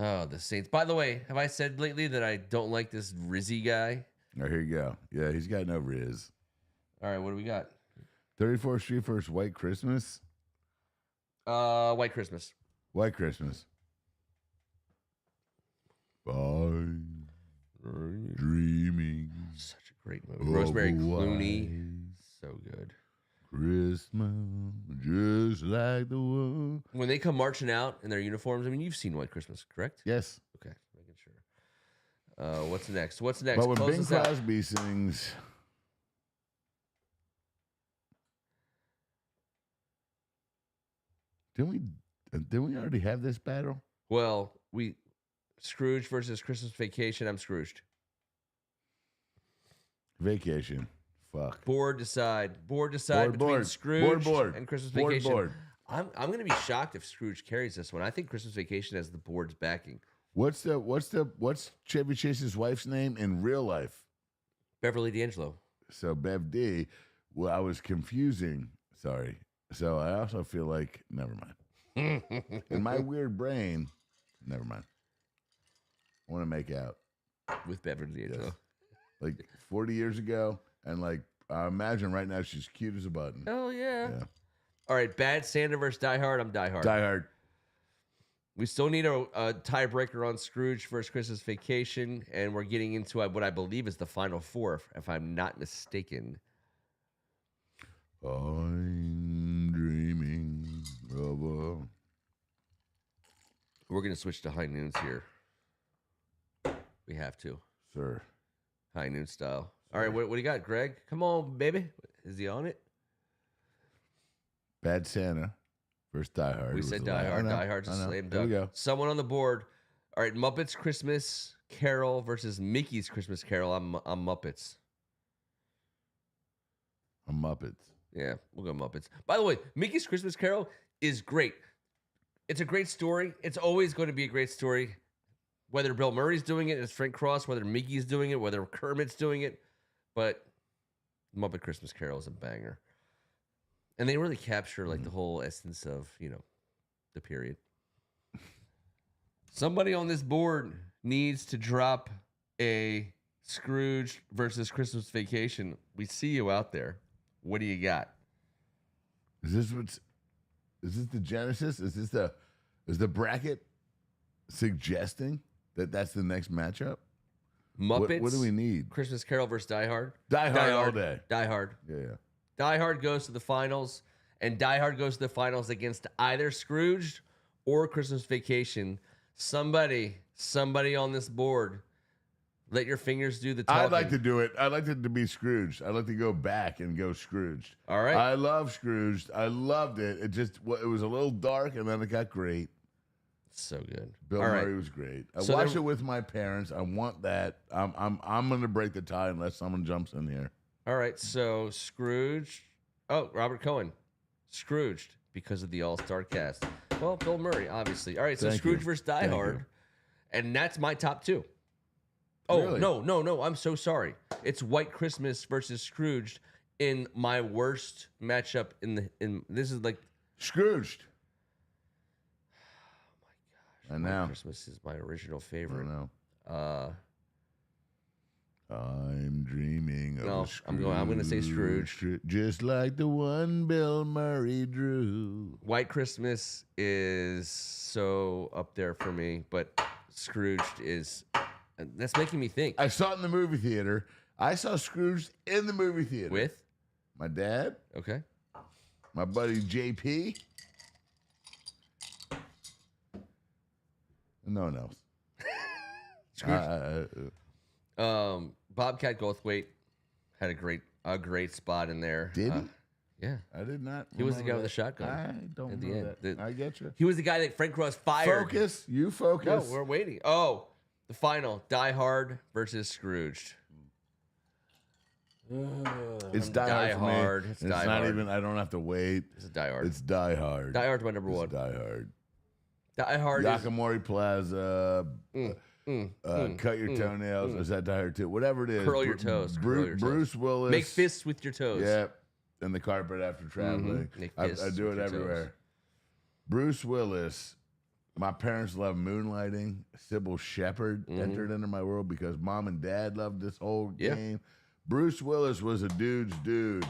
Oh, the Saints. By the way, have I said lately that I don't like this Rizzy guy? Oh, here you go. Yeah, he's got no riz. All right, what do we got? 34th Street versus White Christmas. White Christmas. White Christmas. Bye. Dreaming. Such a great movie. Rosemary Clooney. So good. Christmas, just like the one. When they come marching out in their uniforms, I mean, you've seen White Christmas, correct? Yes. Okay, making sure. What's next? But when Close Bing us out. Crosby sings, didn't we already have this battle? Well, Scrooge versus Christmas Vacation. I'm Scrooged. Vacation. Fuck. Board decide between Scrooge and Christmas Vacation. Board. I'm going to be shocked if Scrooge carries this one. I think Christmas Vacation has the board's backing. What's Chevy Chase's wife's name in real life? Beverly D'Angelo. So Bev D. Well, I was confusing. Sorry. So I also feel like never mind. In my weird brain, never mind. I want to make out With Beverly D'Angelo. Yes. Like 40 years ago. And like, I imagine right now she's cute as a button. Oh, yeah. All right, Bad Santa versus Die Hard. I'm Die Hard. Die Hard. We still need a tiebreaker on Scrooge versus Christmas Vacation, and we're getting into what I believe is the final four, if I'm not mistaken. I'm dreaming of a... We're going to switch to high noons here. We have to. Sir. High noon style. All right, what do you got, Greg? Come on, baby. Is he on it? Bad Santa versus Die Hard. We said Die Hard. Die Hard's a slam dunk. There we go. Someone on the board. All right, Muppets Christmas Carol versus Mickey's Christmas Carol. I'm Muppets. I'm Muppets. Yeah, we'll go Muppets. By the way, Mickey's Christmas Carol is great. It's a great story. It's always going to be a great story. Whether Bill Murray's doing it as Frank Cross, whether Mickey's doing it, whether Kermit's doing it. But Muppet Christmas Carol is a banger. And they really capture like the whole essence of, the period. Somebody on this board needs to drop a Scrooge versus Christmas Vacation. We see you out there. What do you got? Is this the genesis? Is the bracket suggesting that that's the next matchup? Muppets. What do we need? Christmas Carol versus Die Hard. Die Hard all day. Die Hard. Yeah. Die Hard goes to the finals, and Die Hard goes to the finals against either Scrooged or Christmas Vacation. Somebody on this board, let your fingers do the talking. I'd like to do it. I'd like it to be Scrooged. I'd like to go back and go Scrooged. All right. I love Scrooged. I loved it. It was a little dark, and then it got great. So good. Bill All right. Murray was great. I So watched it with my parents. I want that. I'm going to break the tie unless someone jumps in here. All right. So Scrooge. Oh, Robert Cohen. Scrooged because of the All-Star cast. Well, Bill Murray, obviously. All right. So Thank Scrooge you. versus Die Thank Hard. you. And that's my top 2. Oh, Really? no. I'm so sorry. It's White Christmas versus Scrooged in my worst matchup in this is like Scrooged. Oh my gosh. I know. White Christmas is my original favorite. I know. I'm dreaming of No, a Scrooge. I'm gonna say Scrooge. Just like the one Bill Murray drew. White Christmas is so up there for me, but Scrooged is that's making me think. I saw it in the movie theater. I saw Scrooge in the movie theater. With? My dad, Okay. my buddy JP, and no one else. Scrooge. Bobcat Goldthwait had a great spot in there. Did he? Yeah. I did not. He was the guy remember with the that. shotgun. I don't at the know end. that. I get you. He was the guy that Frank Ross fired. Focus. You focus. No, we're waiting. Oh, the final. Die Hard versus Scrooged. It's Die Hard for me. It's It's Die not Hard. even. I don't have to wait. It's Die Hard. It's Die Hard. Die Hard's my number It's one. Die Hard. Die Hard is... Yakamori Plaza. Cut your toenails. Is that Die Hard too? Whatever it is. Curl your toes. Curl your toes. Bruce Willis. Make fists with your toes. Yep. And the carpet after traveling. Make I fists do with it your everywhere. toes. Bruce Willis. My parents love Moonlighting. Sybil Shepherd entered into my world because mom and dad loved this whole Yeah. game. Bruce Willis was a dude's dude.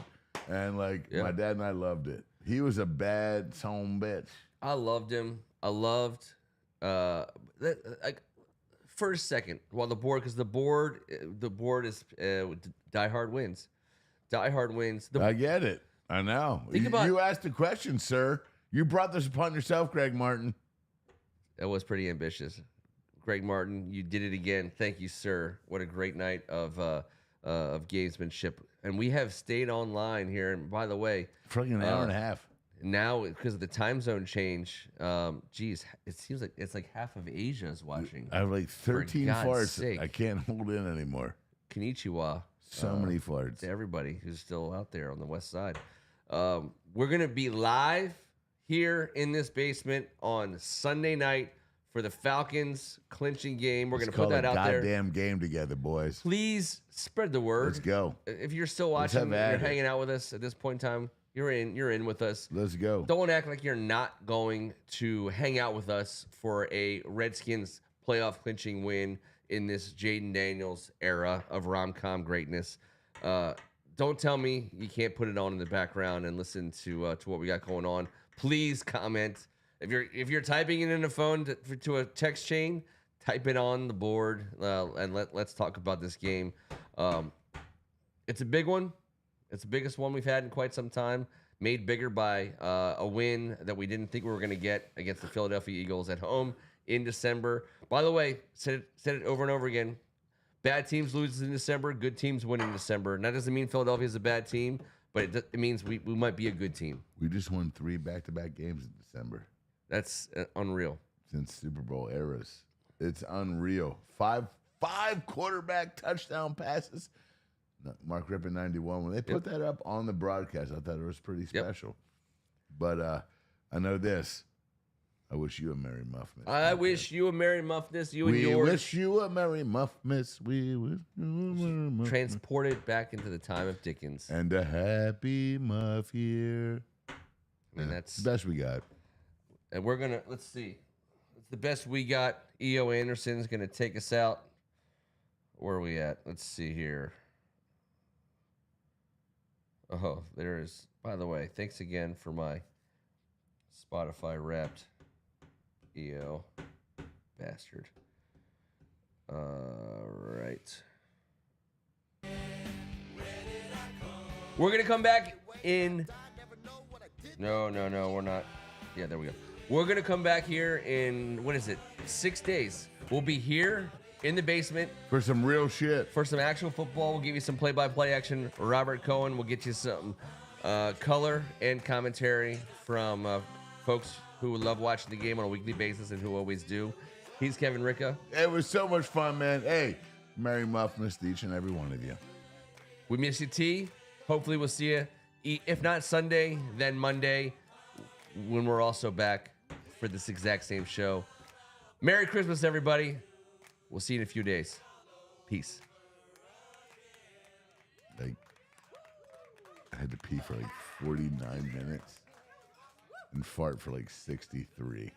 And my dad and I loved it. He was a bad son bitch. I loved him. I loved for a second while the board because the board is Die Hard wins. Die Hard wins. I get it. I know. Think about- you asked the question, sir. You brought this upon yourself, Greg Martin. That was pretty ambitious. Greg Martin, you did it again. Thank you, sir. What a great night of gamesmanship. And we have stayed online here. And by the way, For like an hour and a half. now because of the time zone change, geez, it seems like it's like half of Asia is watching. I have like 13 God's farts. sake. I can't hold in anymore. Konnichiwa. So many farts. To everybody who's still out there on the west side. We're going to be live here in this basement on Sunday night for the Falcons clinching game. We're going to put that out there. Goddamn game together, boys. Please spread the word. Let's go. If you're still Let's watching, have you're at it. hanging out with us at this point in time, you're in with us. Let's go. Don't act like you're not going to hang out with us for a Redskins playoff clinching win in this Jaden Daniels era of rom-com greatness. Don't tell me you can't put it on in the background and listen to what we got going on. Please comment. If you're typing it in a phone to a text chain, type it on the board and let's talk about this game. It's a big one. It's the biggest one we've had in quite some time. Made bigger by a win that we didn't think we were going to get against the Philadelphia Eagles at home in December. By the way, said it over and over again. Bad teams lose in December. Good teams win in December. And that doesn't mean Philadelphia is a bad team, but it means we might be a good team. We just won 3 back-to-back games in December. That's unreal. Since Super Bowl eras. It's unreal. Five quarterback touchdown passes. Mark Rippon 91. When they put that up on the broadcast, I thought it was pretty special. But I know this. I wish you a Merry Muffmas. I wish you a Merry Muffmas, you and We yours. wish you a Merry Muffmas. We wish you a Merry Muffmas. Transported back into the time of Dickens. And a happy Muff year. And that's the best we got. And we're gonna let's see. It's the best we got. E.O. Anderson's gonna take us out. Where are we at? Let's see here. Oh, there is. By the way, thanks again for my Spotify Wrapped EO bastard. Right. We're going to come back in... No, we're not. Yeah, there we go. We're going to come back here in, 6 days. We'll be here in the basement. For some real shit. For some actual football. We'll give you some play-by-play action. Robert Cohen will get you some color and commentary from folks who love watching the game on a weekly basis and who always do. He's Kevin Ricca. It was so much fun, man. Hey, Merry Muffmas to each and every one of you. We miss you, T. Hopefully we'll see you, if not Sunday, then Monday, when we're also back for this exact same show. Merry Christmas, everybody. We'll see you in a few days. Peace. Like, I had to pee for like 49 minutes and fart for like 63.